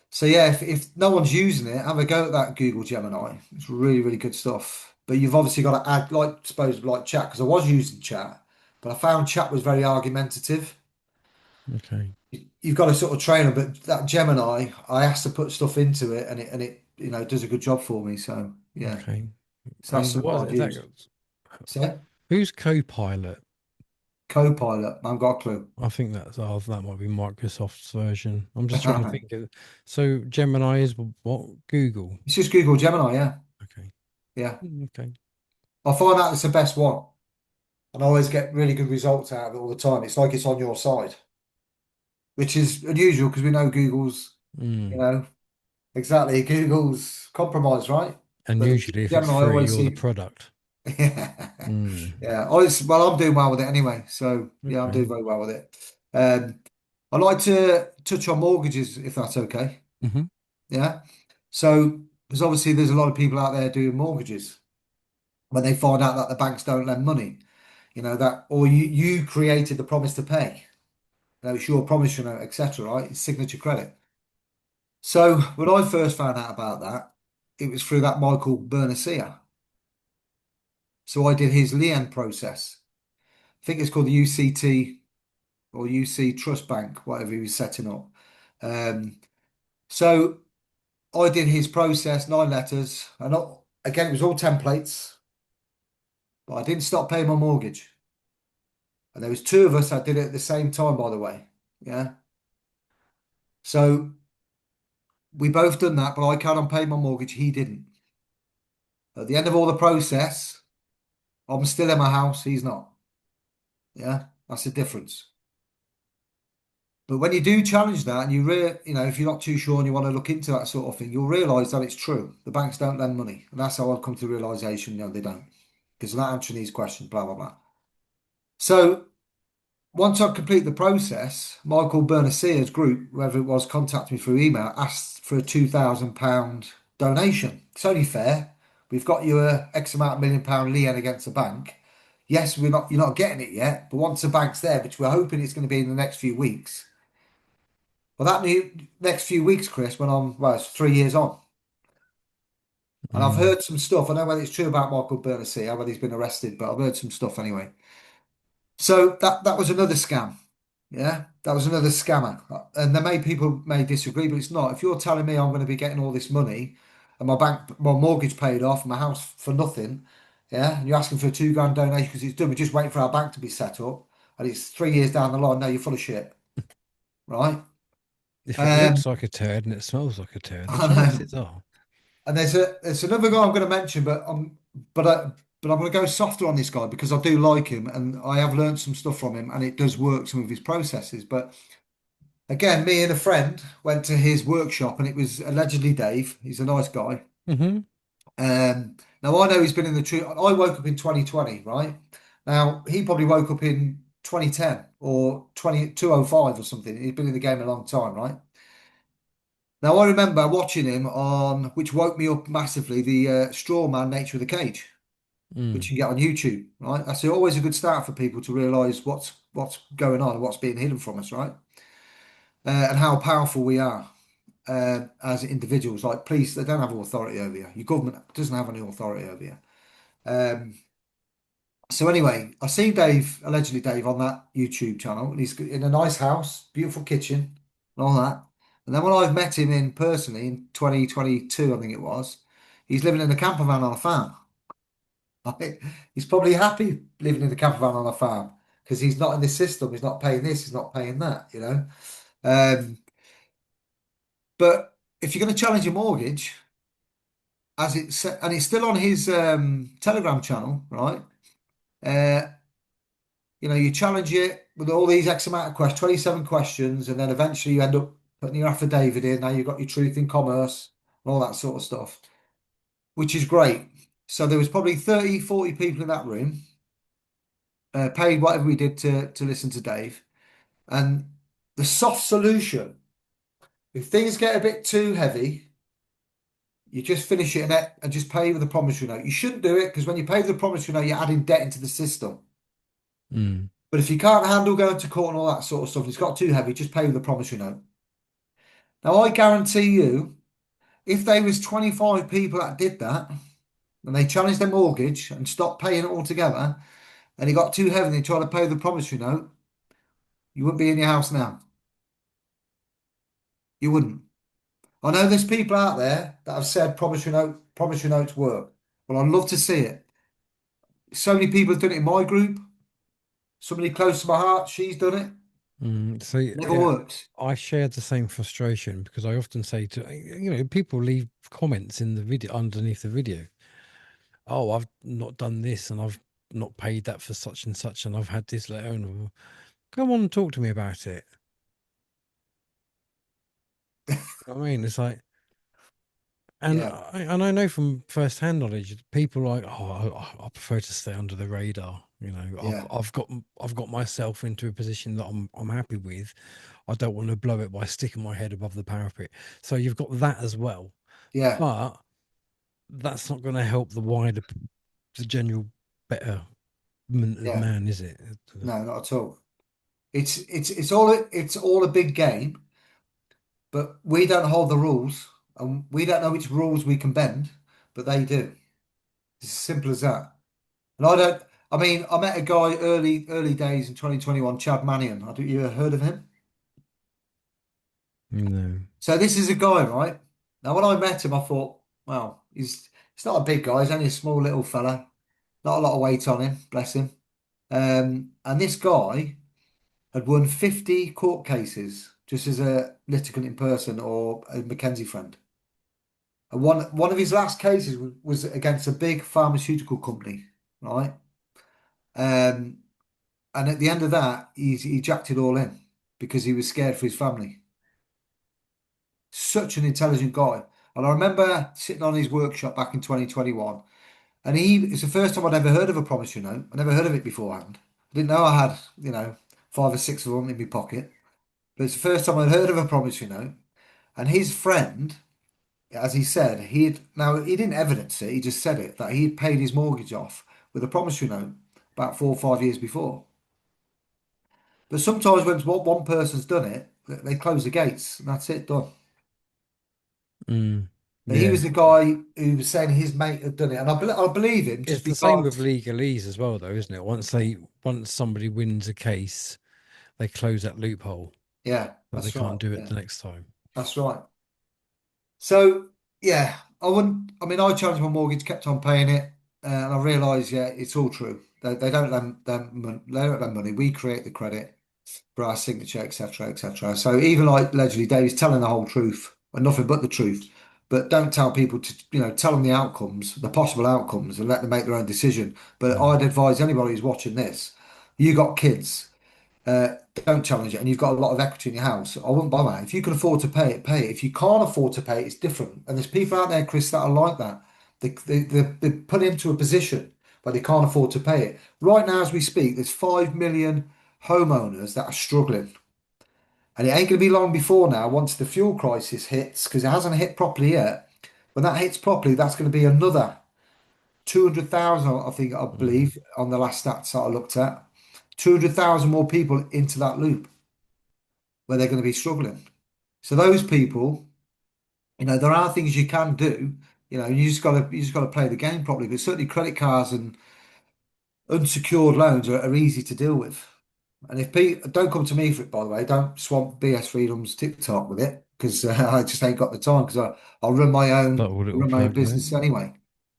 so yeah, if no one's using it, have a go at that Google Gemini. It's really, really good stuff. But you've obviously got to add, like, suppose, like chat, because I was using chat, but I found chat was very argumentative. Okay. You've got to sort of train them, but that Gemini, I asked to put stuff into it, and it does a good job for me. So yeah, Okay. so that's And something what I've is that? used. So Who's Copilot? Copilot, I haven't got a clue. I think that might be Microsoft's version. I'm just trying to think of. So Gemini is what? Google. It's just Google Gemini, yeah, Okay. yeah. Okay. I find out it's the best one, and I always get really good results out of it all the time. It's like it's on your side, which is unusual because we know Google's, you Mm. know, exactly Google's compromised, right? And But the usually, if it's Gemini free, always you're the seem, product. yeah, Mm. yeah. Well, I'm doing well with it anyway, so yeah, I'm doing Okay. very well with it. Um, I'd like to touch on mortgages if that's okay. Hmm. Yeah. So, because obviously there's a lot of people out there doing mortgages when they find out that the banks don't lend money, that, or you created the promise to pay. It's your promise, etc. Right? It's signature credit. So when I first found out about that, it was through that Michael Bernassia. So I did his lien process. I think it's called the UCT or UC Trust Bank, whatever he was setting up. Um, so I did his process, 9 letters, and again it was all templates, but I didn't stop paying my mortgage. And there was two of us that did it at the same time, by the way. Yeah. So we both done that, but I carried on paying my mortgage. He didn't. At the end of all the process, I'm still in my house. He's not. Yeah, that's the difference. But when you do challenge that, and if you're not too sure and you want to look into that sort of thing, you'll realise that it's true. The banks don't lend money, and that's how I've come to the realisation. No, they don't, because they're not answering these questions. Blah blah blah. So once I complete the process, Michael Bernacia's group, whoever it was, contacted me through email, asked for a £2,000 donation. It's only fair. We've got you a X amount of £1 million lien against the bank. Yes, you're not getting it yet, but once the bank's there, which we're hoping it's going to be in the next few weeks. Well, next few weeks, Chris, well, it's 3 years on. And I've Mm. heard some stuff. I don't know whether it's true about Michael Bernacia, whether he's been arrested, but I've heard some stuff anyway. So that was another scam. Yeah, that was another scammer. And people may disagree, but it's not. If you're telling me I'm going to be getting all this money and my mortgage paid off, my house for nothing, yeah, and you're asking for a £2 donation because it's done, we're just waiting for our bank to be set up, and it's 3 years down the line, no, you're full of shit, right? If it Um, looks like a turd and it smells like a turd, the I know. chances are. And there's another guy I'm going to mention, but I, but I'm going to go softer on this guy because I do like him and I have learned some stuff from him and it does work some of his processes. But again, me and a friend went to his workshop and it was allegedly Dave. He's a nice guy. Hmm. Now I know he's been in the truth. I woke up in 2020, right? Now he probably woke up in 2010 or 205 or something. He'd been in the game a long time, right? Now, I remember watching him on, which woke me up massively, the Straw Man Nature of the Cage, which Mm. you can get on YouTube, right? That's always a good start for people to realise what's going on and what's being hidden from us, right? And how powerful we are as individuals. Like, police, they don't have authority over you. Your government doesn't have any authority over you. Um, so anyway, I seen Dave, allegedly Dave, on that YouTube channel, and he's in a nice house, beautiful kitchen, and all that. And then when I've met him in personally in 2022, I think it was, he's living in a camper van on a farm. Right? He's probably happy living in a camper van on a farm because he's not in this system. He's not paying this. He's not paying that. Um, but if you're going to challenge a mortgage, as it's and it's still on his Telegram channel, right? Uh, you challenge it with all these X amount of questions, 27 questions, and then eventually you end up putting your affidavit in. Now you've got your truth in commerce and all that sort of stuff, which is great. So there was probably 30, 40 people in that room, paid whatever we did to listen to Dave. And the soft solution, if things get a bit too heavy, you just finish it and just pay with a promissory note. You shouldn't do it because when you pay with a promissory note, you're adding debt into the system. Mm. But if you can't handle going to court and all that sort of stuff, it's got too heavy, just pay with a promissory note. Now, I guarantee you, if there was 25 people that did that and they challenged their mortgage and stopped paying it altogether, and it got too heavy and they tried to pay the promissory note, you wouldn't be in your house now. You wouldn't. I know there's people out there that have said promissory notes work. Well, I'd love to see it. So many people have done it in my group. Somebody close to my heart, she's done it. So Never yeah, works. I share the same frustration because I often say to people leave comments in the video underneath the video. Oh, I've not done this and I've not paid that for such and such, and I've had this letter. And come on and talk to me about it. I mean, it's like, and Yeah, I know from first-hand knowledge, people like, oh, I prefer to stay under the radar. yeah, I've got myself into a position that I'm happy with. I don't want to blow it by sticking my head above the parapet. So you've got that as well, yeah, but that's not going to help the general betterment of yeah. man, is it? No, not at all. It's all a big game, but we don't hold the rules, and we don't know which rules we can bend, but they do. It's as simple as that. And I don't. I mean, I met a guy early days in 2021, Chad Mannion. I don't you ever heard of him? No. So this is a guy, right? Now, when I met him, I thought, well, he's not a big guy. He's only a small little fella. Not a lot of weight on him, bless him. And this guy had won 50 court cases just as a litigant in person or a Mackenzie friend. And one of his last cases was against a big pharmaceutical company, right? Um, and at the end of that, he jacked it all in because he was scared for his family. Such an intelligent guy. And I remember sitting on his workshop back in 2021, and it's the first time I'd ever heard of a promissory note. I never heard of it beforehand. I didn't know I had, five or six of them in my pocket. But it's the first time I'd heard of a promissory note. And his friend, as he said, he didn't evidence it, he just said it, that he had paid his mortgage off with a promissory note about 4 or 5 years before. But sometimes when one person's done it, they close the gates and that's it, done. Mm. But he Yeah. was the guy who was saying his mate had done it, and I believe him It's just the same with because, legalese as well, though, isn't it? Once somebody wins a case, they close that loophole, yeah, but they that's right, can't do it yeah, the next time. that's right. So yeah, I wouldn't. I mean, I challenged my mortgage, kept on paying it, and I realised, yeah, it's all true. They don't they don't lend money. We create the credit for our signature, etc., etc. So even like allegedly, Dave's telling the whole truth and nothing but the truth. But don't tell people to, tell them the outcomes, the possible outcomes, and let them make their own decision. But Mm. I'd advise anybody who's watching this, you got kids. Don't challenge it, and you've got a lot of equity in your house. I wouldn't bother. If you can afford to pay it, pay it. If you can't afford to pay it, it's different. And there's people out there, Chris, that are like that. They put into a position where they can't afford to pay it. Right now, as we speak, there's 5 million homeowners that are struggling. And it ain't going to be long before now, once the fuel crisis hits, because it hasn't hit properly yet. When that hits properly, that's going to be another 200,000, I think, I Mm. believe, on the last stats that I looked at. 200,000 more people into that loop where they're going to be struggling. So those people, there are things you can do. You just got to play the game properly. But certainly credit cards and unsecured loans are easy to deal with. And if people don't come to me for it, by the way, don't swamp BS Freedom's TikTok with it because I just ain't got the time because I'll run my That own little run my own plug, mate. business anyway.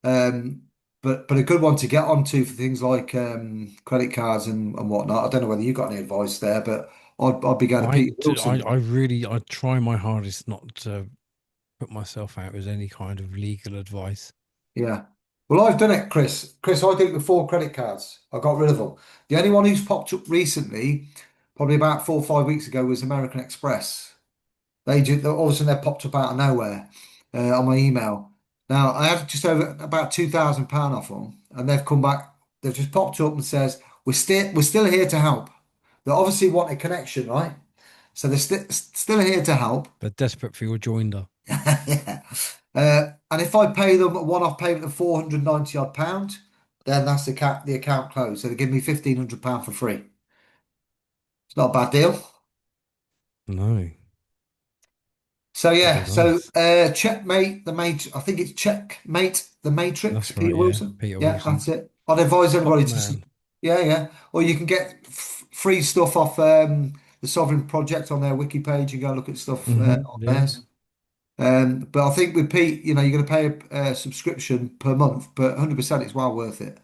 Um, but a good one to get onto for things like credit cards and whatnot. I don't know whether you got any advice there, but I'd be going to Peter Wilson. I try my hardest not to put myself out as any kind of legal advice. Yeah. Well, I've done it, Chris. Chris, I did it with 4 credit cards. I got rid of them. The only one who's popped up recently, probably about 4 or 5 weeks ago, was American Express. They just all of a sudden they popped up out of nowhere on my email. Now I had just over about £2,000 off them, and they've come back. They've just popped up and says we're still here to help. They obviously want a connection, right? So they're still here to help. They're desperate for your joinder. Yeah. And if I pay them a one-off payment of 490 odd pound, then that's the account closed. So they give me £1,500 for free. It's not a bad deal. No, So very yeah, nice. checkmate the mate. I think it's checkmate the Matrix, That's right, Peter yeah. Wilson. Peter Yeah, Wilson. that's it. I'd advise Top everybody man. yeah, yeah. Or you can get free stuff off the Sovereign Project on their wiki page and go look at stuff on Yeah. theirs. But I think with Pete, you're going to pay a subscription per month, but 100% it's well worth it.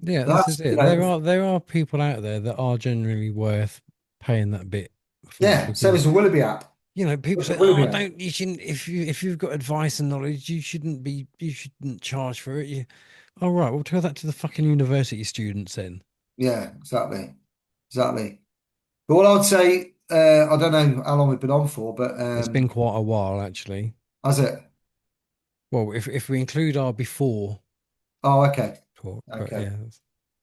Yeah, So this that's, is it. There are people out there that are generally worth paying that bit for yeah. Same as because the Willoughby app. people The say, Willoughby "Oh, app. don't you shouldn't if you've got advice and knowledge, you shouldn't charge for it." All right, well, tell that to the fucking university students then. Yeah, exactly, exactly. But what I would say, I don't know how long we've been on for, but It's been quite a while actually. has it? Well, if we include our before Oh, okay. talk, but Okay. yeah,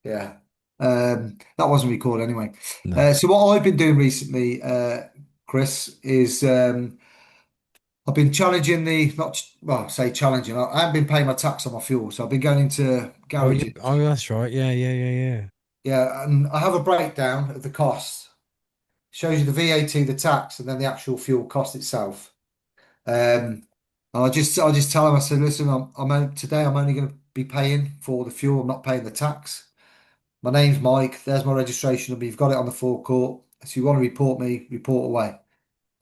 Yeah. That wasn't recorded anyway. no. So what I've been doing recently, Chris, is I've been challenging not well, say challenging. I haven't been paying my tax on my fuel, so I've been going into Oh yeah, garages. oh that's right. Yeah. Yeah, and I have a breakdown of the costs. Shows you the VAT, the tax, and then the actual fuel cost itself. Um, I just tell them, I said, listen, today I'm only going to be paying for the fuel. I'm not paying the tax. My name's Mike. There's my registration number. You've got it on the forecourt. So you want to report me, report away.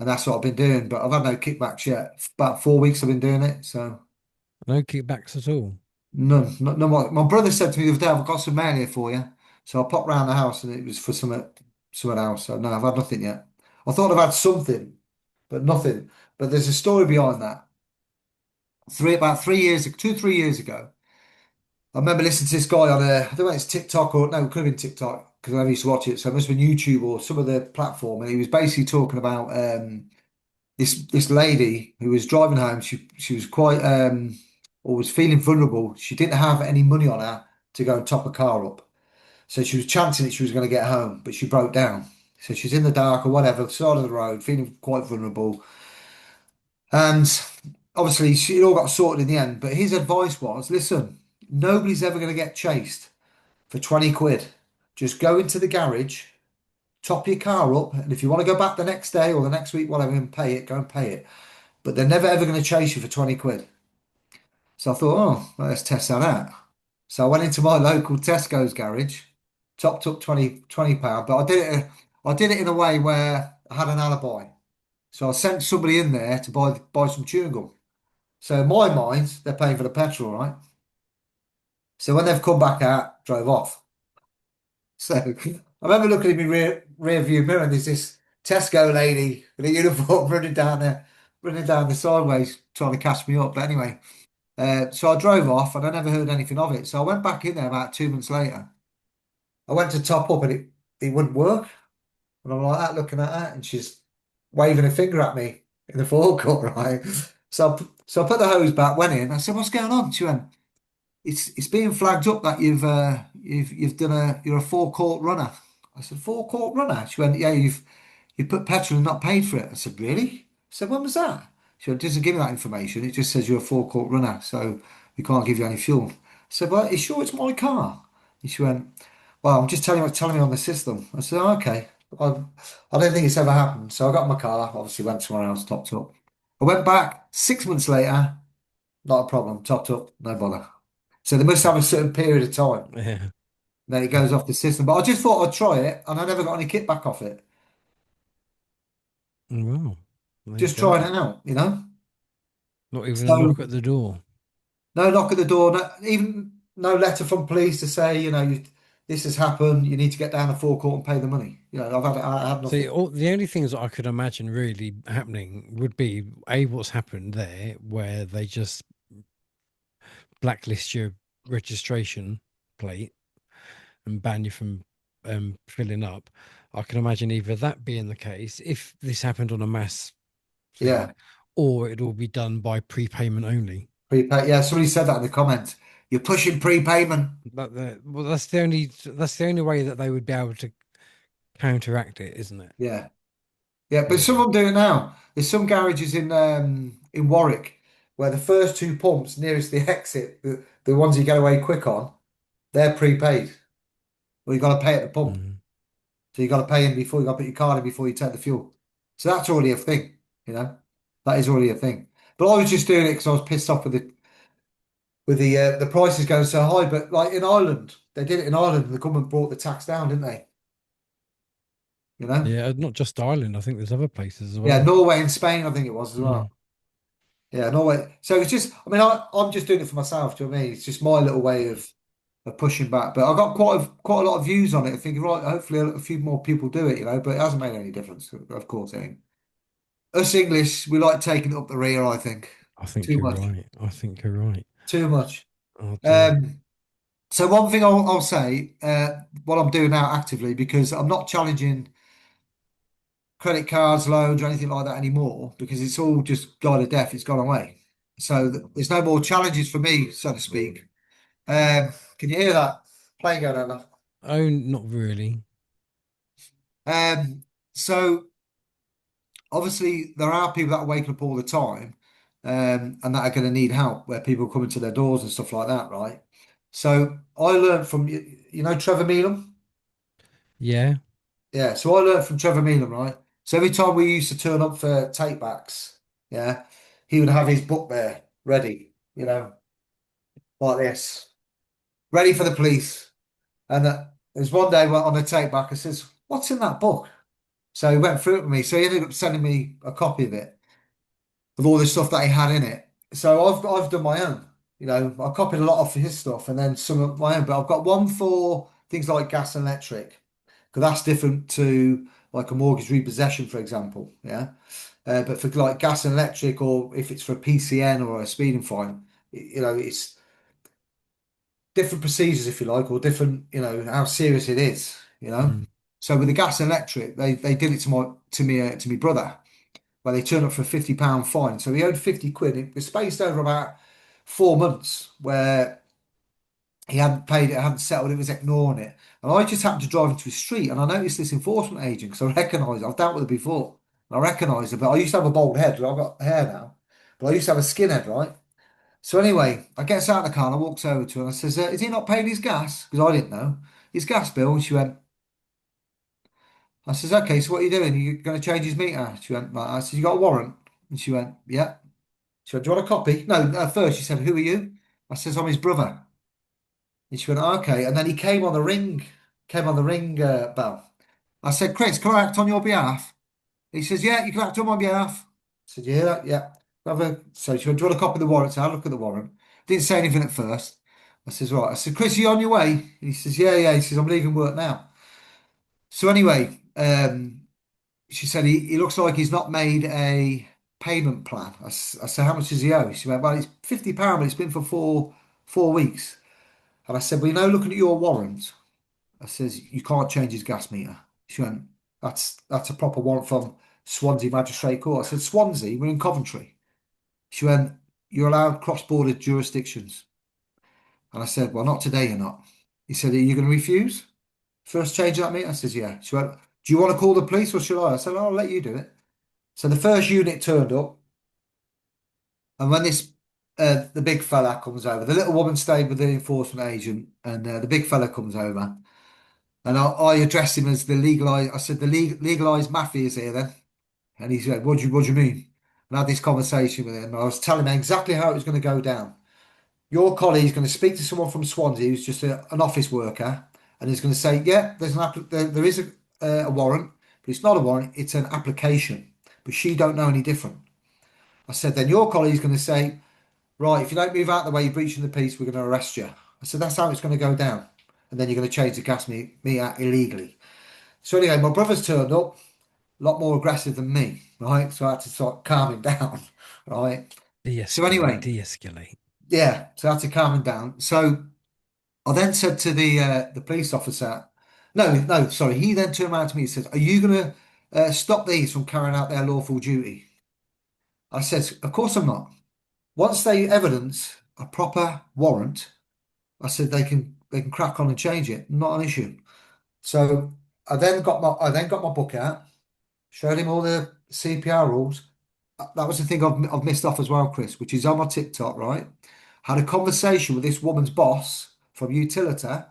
And that's what I've been doing. But I've had no kickbacks yet. About 4 weeks I've been doing it. So No kickbacks at all. none. No, my brother said to me the other day, I've got some mail here for you. So I popped round the house and it was for something else. So no, I've had nothing yet. I thought I've had something, but nothing. But there's a story behind that. About 3 years, 2, 3 years ago, I remember listening to this guy on I don't know if it's TikTok or no, it could have been TikTok because I never used to watch it. So it must have been YouTube or some of the platform. And he was basically talking about this lady who was driving home. She was quite or was feeling vulnerable. She didn't have any money on her to go and top a car up. So she was chancing that she was going to get home, but she broke down. So she's in the dark or whatever, side of the road, feeling quite vulnerable. And obviously, it all got sorted in the end. But his advice was, listen, nobody's ever going to get chased for 20 quid. Just go into the garage, top your car up, and if you want to go back the next day or the next week, whatever, and pay it, go and pay it. But they're never ever going to chase you for 20 quid. So I thought, oh, well, let's test that out. So I went into my local Tesco's garage, topped up £20, but I did it in a way where I had an alibi. So I sent somebody in there to buy some chewing gum. So in my mind, they're paying for the petrol, right? So when they've come back out, drove off. So I remember looking in my rear view mirror and there's this Tesco lady with a uniform running down the sideways trying to catch me up. But anyway, so I drove off and I never heard anything of it. So I went back in there about 2 months later. I went to top up and it wouldn't work. And I'm like that looking at her and she's waving a finger at me in the forecourt, right? So I put the hose back, went in. I said, "What's going on?" She went, "It's being flagged up that you've done you're a forecourt runner." I said, forecourt runner. She went, yeah, you put petrol and not paid for it. I said, really? I said, when was that? She went, it doesn't give me that information. It just says you're a forecourt runner, so we can't give you any fuel. I said, well, you sure it's my car? And she went, well, I'm just telling you what's telling me on the system. I said, oh, okay. I don't think it's ever happened. So I got in my car, obviously went somewhere else, topped up. I went back 6 months later, not a problem, topped up, no bother. So they must have a certain period of time. Yeah. Then it goes off the system. But I just thought I'd try it, and I never got any kickback off it. Well, there you Just go. trying it out, you know. Not even a So knock at the door. no knock at the door, even no letter from police to say, this has happened. You need to get down the forecourt and pay the money. I had See, nothing. the only things that I could imagine really happening would be what's happened there, where they just blacklist your registration plate and ban you from filling up. I can imagine either that being the case if this happened on a mass thing, Yeah, or it'll be done by prepayment only. prepay. Yeah, somebody said that in the comments. You're pushing prepayment. Well, that's the only way that they would be able to counteract it, isn't it? Yeah, yeah. But some Really? of them do it now. There's some garages in Warwick where the first two pumps nearest the exit, the ones you get away quick on, they're prepaid. Well, you got to pay at the pump. Mm. So you got to pay in before you got to put your card in before you take the fuel. So that's already a thing, you know. That is already a thing. But I was just doing it because I was pissed off with the prices going so high. But like in Ireland, they did it in Ireland. The government brought the tax down, didn't they? You know. Yeah, not just Ireland. I think there's other places as Yeah, well. Norway and Spain, I think it was as Mm. well. Yeah, Norway. So it's just, I mean, I'm just doing it for myself. Do you know what I mean? It's just my little way of pushing back. But I got quite a lot of views on it. I think, right, hopefully a few more people do it, you know. But it hasn't made any difference, of course, it ain't. Us English, we like taking it up the rear, I think. I think Too you're much. right. I think you're right. Too much. Oh dear. Um, so one thing I'll say, what I'm doing now actively, because I'm not challenging credit cards, loans, or anything like that anymore, because it's all just gone to death. It's gone away. So there's no more challenges for me, so to speak. Can you hear that plane going on? Oh, not really. So obviously there are people that are waking up all the time, and that are going to need help, where people come into their doors and stuff like that, right? So I learned from Trevor Meelan. Yeah. Yeah, so I learned from Trevor Meelan, right? So every time we used to turn up for take backs, yeah, he would have his book there ready, like this, ready for the police. And there was one day on the take back, I says, "What's in that book?" So he went through it with me. So he ended up sending me a copy of it, of all the stuff that he had in it. So I've done my own. I copied a lot of his stuff and then some of my own. But I've got one for things like gas and electric, because that's different to like a mortgage repossession, for example. Yeah. But for like gas and electric, or if it's for a PCN or a speeding fine, it's different procedures, if you like, or different, how serious it is. Mm. So with the gas and electric, they did it to my brother, where they turned up for a £50 fine. So he owed 50 quid. It was spaced over about 4 months, where he hadn't paid it, hadn't settled it, was ignoring it. And I just happened to drive into the street, and I noticed this enforcement agent, because I recognise I've dealt with it before. And I recognise it, but I used to have a bald head, but I've got hair now. But I used to have a skinhead, right? So anyway, I gets out of the car and I walks over to her and I says, "Is he not paying his gas?" Because I didn't know his gas bill. And she went, I says, "Okay, so what are you doing? Are you going to change his meter?" She went, "Right." I said, "You got a warrant?" And she went, "Yeah." She went, "Do you want a copy?" No, at first she said, "Who are you?" I says, "I'm his brother." And she went, "Okay." And then he came on the ring bell. I said, "Chris, can I act on your behalf?" He says, "Yeah, you can act on my behalf." I said, "Yeah, yeah." So she went, "Do you want a copy of the warrant?" So I look at the warrant. Didn't say anything at first. I says, "Right." I said, "Chris, are you on your way?" And he says, "Yeah, yeah." He says, "I'm leaving work now." So anyway, she said, he looks like he's not made a payment plan. I said, "How much does he owe?" She went, "Well, it's £50, but it's been for four weeks." And I said, "Well, looking at your warrant," I says, "you can't change his gas meter." She went, "That's a proper warrant from Swansea Magistrate Court." I said, "Swansea? We're in Coventry." She went, "You're allowed cross-border jurisdictions." And I said, "Well, not today, you're not." He said, "Are you going to refuse?" First change at me? I says, yeah. She went, do you want to call the police or should I? I said, I'll let you do it. So the first unit turned up, and when the big fella comes over, the little woman stayed with the enforcement agent, and the big fella comes over, and I addressed him as the legalized. I said, the legalized mafia is here then, and he said, what do you mean? And I had this conversation with him. I was telling him exactly how it was going to go down. Your colleague is going to speak to someone from Swansea who's just an office worker, and he's going to say, yeah, there is a warrant, but it's not a warrant, it's an application. But she don't know any different. I said, then your colleague is going to say, right, if you don't move out the way, you're breaching the peace, we're going to arrest you. I said, that's how it's going to go down. And then you're going to change the gas meter illegally. So anyway, my brother's turned up, a lot more aggressive than me, right? So I had to start calming down, right? So De-escalate, anyway, de-escalate. yeah, so I had to calm him down. So I then said to the police officer, no, sorry. He then turned around to me and says, "Are you going to stop these from carrying out their lawful duty?" I said, "Of course I'm not. Once they evidence a proper warrant, I said they can crack on and change it. Not an issue." So I then got my book out, showed him all the CPR rules. That was the thing I've missed off as well, Chris, which is on my TikTok, right? Had a conversation with this woman's boss from Utilita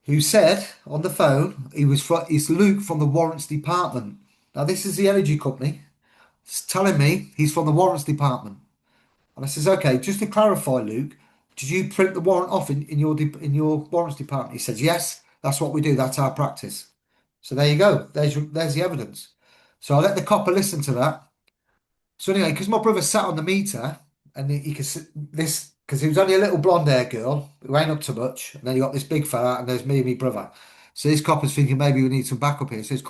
who said on the phone it's Luke from the warrants department. Now this is the energy company. It's telling me he's from the warrants department. And I says, okay, just to clarify, Luke, did you print the warrant off in your warrants department? He says, yes, that's what we do. That's our practice. So there you go. There's the evidence. So I let the copper listen to that. So anyway, because my brother sat on the meter and he could see this, because he was only a little blonde hair girl who ain't up to much, and then you got this big fella, and there's me and my brother. So this copper's thinking maybe we need some backup here. So they've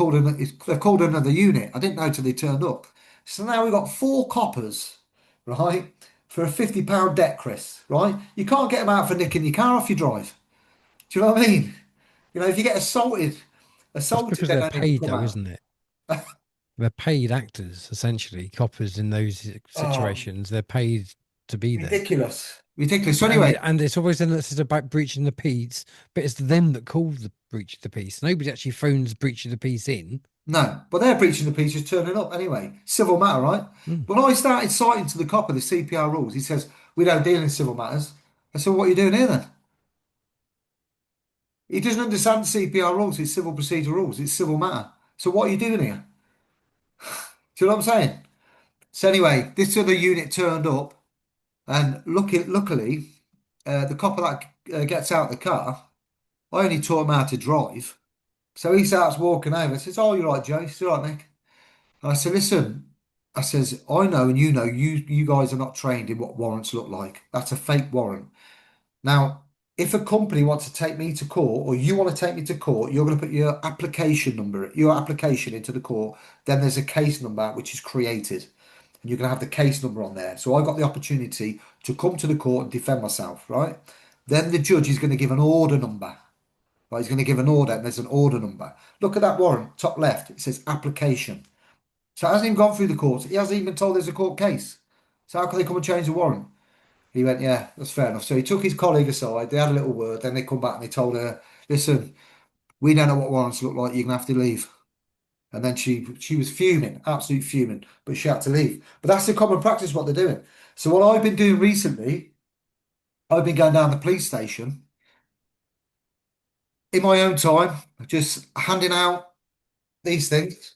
called another unit. I didn't know till they turned up. So now we've got four coppers, right, for a £50 debt, Chris, right? You can't get them out for nicking your car off your drive. Do you know what I mean? You know, if you get That's assaulted, because they they're don't need to paid come though, out. isn't it? They're paid actors, essentially. Coppers in those Oh, situations, they're paid to be there. ridiculous. Ridiculous. So And anyway, and it's always then that's about breaching the peace, but it's them that call the breach of the peace. Nobody actually phones breach of the peace in. no, but they're breaching the peace, just turning up anyway. Civil matter, right? Mm. When I started citing to the copper the CPR rules, he says, we don't deal in civil matters. I said, what are you doing here then? He doesn't understand CPR rules, it's civil procedure rules, it's civil matter. So what are you doing here? Do you know what I'm saying? So anyway, this other unit turned up, and luckily, the copper that gets out of the car, I only taught him how to drive. So he starts walking over, says, oh, you're right, Joe. He says, all right, Nick. And I said, listen, I says, I know and you guys are not trained in what warrants look like. That's a fake warrant. Now, if a company wants to take me to court or you want to take me to court, you're going to put your application into the court. Then there's a case number which is created. And you're going to have the case number on there. So I got the opportunity to come to the court and defend myself, right? Then the judge is going to give an order number. Right, he's going to give an order and there's an order number. Look at that warrant, top left. It says application. So it hasn't even gone through the courts. He hasn't even been told there's a court case. So how can they come and change the warrant? He went, yeah, that's fair enough. So he took his colleague aside. They had a little word. Then they come back and they told her, listen, we don't know what warrants look like. You're going to have to leave. And then she was fuming, absolute fuming, but she had to leave. But that's the common practice, what they're doing. So what I've been doing recently, I've been going down the police station in my own time, just handing out these things.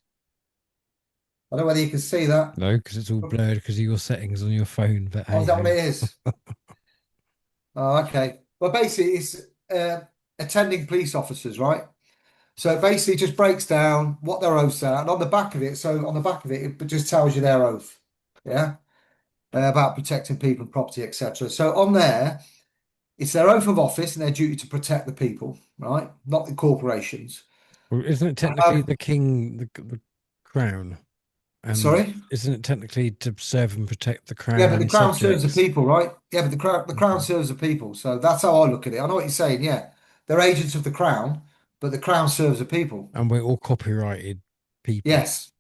I don't know whether you can see that. No, because it's all blurred because of your settings on your phone. But Oh, hey is that what ho. it is? Oh, okay. Well, basically, it's attending police officers, right? So it basically just breaks down what their oaths are, and on the back of it, it just tells you their oath, yeah, about protecting people and property, etc. So on there, it's their oath of office and their duty to protect the people, right? Not the corporations. Well, isn't it technically the king, the crown? And Sorry? isn't it technically to serve and protect the Yeah, crown but and the his crown serves the subjects? people, right? Yeah, but the crown Mhm. serves the people. So that's how I look at it. I know what you're saying. Yeah, they're agents of the crown, but the crown serves the people. And we're all copyrighted people. Yes,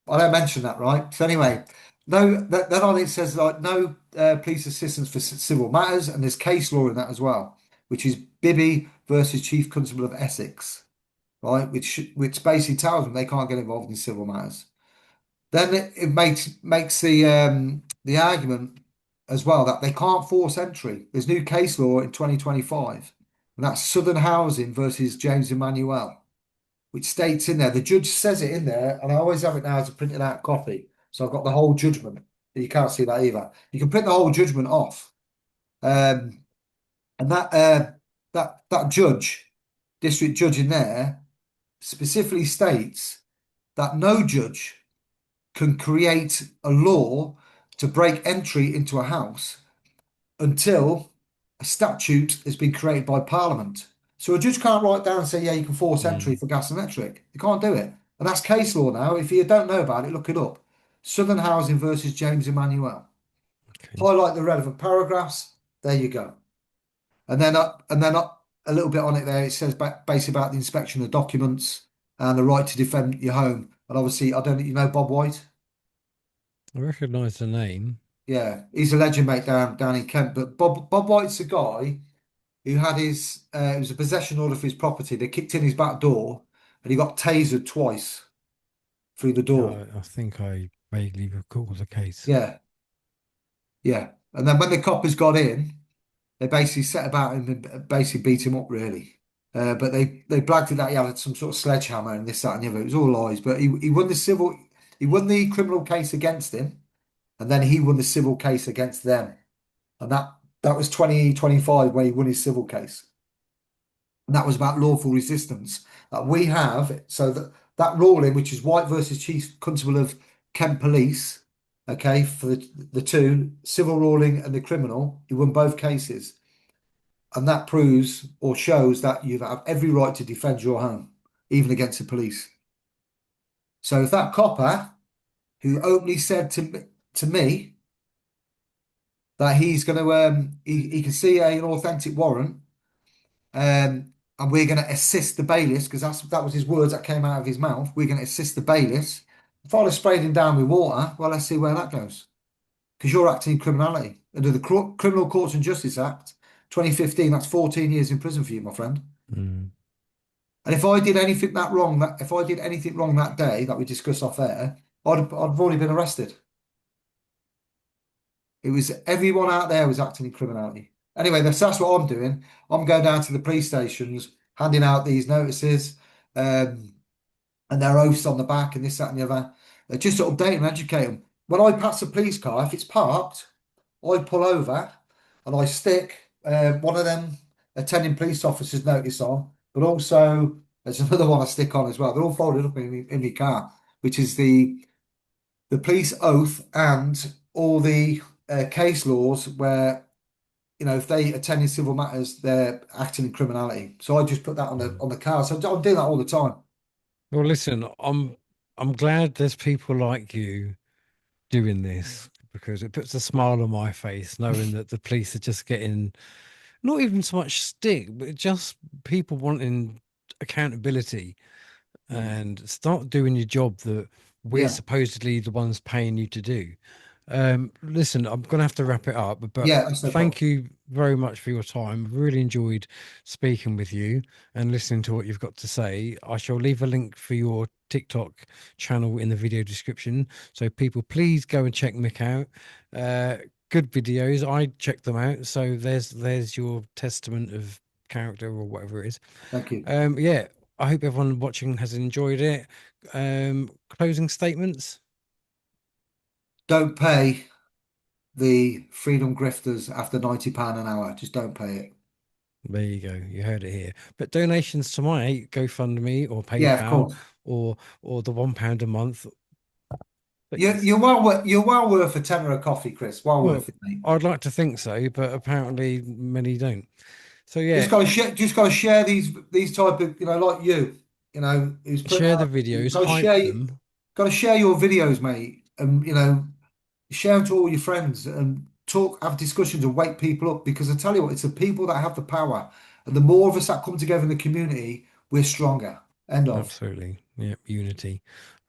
I don't mention that, right? So anyway, no, then on it says like no police assistance for civil matters, and there's case law in that as well, which is Bibby versus Chief Constable of Essex, right? Which basically tells them they can't get involved in civil matters. Then it makes the argument as well that they can't force entry. There's new case law in 2025, and that's Southern Housing versus James Emmanuel, which states in there, the judge says it in there, and I always have it now as a printed out copy. So I've got the whole judgment. You can't see that either. You can print the whole judgment off. And that judge, district judge in there, specifically states that no judge can create a law to break entry into a house until a statute has been created by Parliament. So a judge can't write down and say, yeah, you can force entry for gas and electric. You can't do it. And that's case law now. If you don't know about it, look it up. Southern Housing versus James Emmanuel. Okay. Highlight the relevant paragraphs. There you go. And then a little bit on it there. It says basically about the inspection of documents and the right to defend your home. And obviously, I don't know, you know Bob White? I recognise the name. Yeah, he's a legend, mate, down in Kent. But Bob White's a guy who had it was a possession order for his property. They kicked in his back door and he got tasered twice through the door. I think I vaguely recall the case. Yeah, yeah. And then when the coppers got in, they basically set about him and basically beat him up, really. But they blagged it that he had some sort of sledgehammer and this, that, and the other. It was all lies. But he won he won the criminal case against him, and then he won the civil case against them. And that was 2025 where he won his civil case. And that was about lawful resistance. That we have, so that ruling, which is White versus Chief Constable of Kent Police, okay, for the two, civil ruling and the criminal, he won both cases. And that proves or shows that you have every right to defend your home, even against the police. So if that copper, who openly said to me that he's going to, he can see an authentic warrant, and we're going to assist the bailiffs, because that was his words that came out of his mouth. We're going to assist the bailiffs. If I'd have sprayed him down with water, well, let's see where that goes. Because you're acting in criminality. Under the Criminal Courts and Justice Act, 2015, that's 14 years in prison for you, my friend. Mm. And if I did anything wrong that day that we discussed off air, I'd already been arrested. It was everyone out there was acting in criminality. Anyway, that's what I'm doing. I'm going down to the police stations, handing out these notices, and their oaths on the back, and this, that, and the other. Just to update and educate them. When I pass a police car, if it's parked, I pull over and I stick one of them attending police officers' notice on, but also there's another one I stick on as well. They're all folded up in my car, which is the police oath and all the case laws where, you know, if they attend in civil matters, they're acting in criminality. So I just put that on the car. So I'm doing that all the time. Well, listen, I'm glad there's people like you doing this, because it puts a smile on my face knowing that the police are just getting not even so much stick, but just people wanting accountability and start doing your job that we're Yeah. supposedly the ones paying you to do. Listen, I'm gonna have to wrap it up, but Yeah, that's no thank problem. you very much for your time. Really enjoyed speaking with you and listening to what you've got to say. I shall leave a link for your TikTok channel in the video description, so people please go and check Mick out. Good videos. I checked them out, so there's your testament of character or whatever it is. Thank you. Yeah, I hope everyone watching has enjoyed it. Closing statements. Don't pay the freedom grifters after £90 an hour. Just don't pay it. There you go. You heard it here. But donations to my GoFundMe or Yeah, of PayPal course. or the £1 a month. You're well worth a tenner of coffee, Chris. Well Well, worth it, mate. I'd like to think so, but apparently many don't. So Just yeah, got to share. Just got to share these type of, like you know, who's putting share the out. videos, Got to hype share. them. Got to share your videos, mate, and share them to all your friends and have discussions and wake people up. Because I tell you what, it's the people that have the power, and the more of us that come together in the community, we're stronger. End of. Absolutely. Yeah, unity.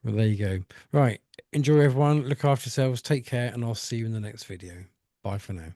Well, there you go. Right. Enjoy everyone. Look after yourselves. Take care, and I'll see you in the next video. Bye for now.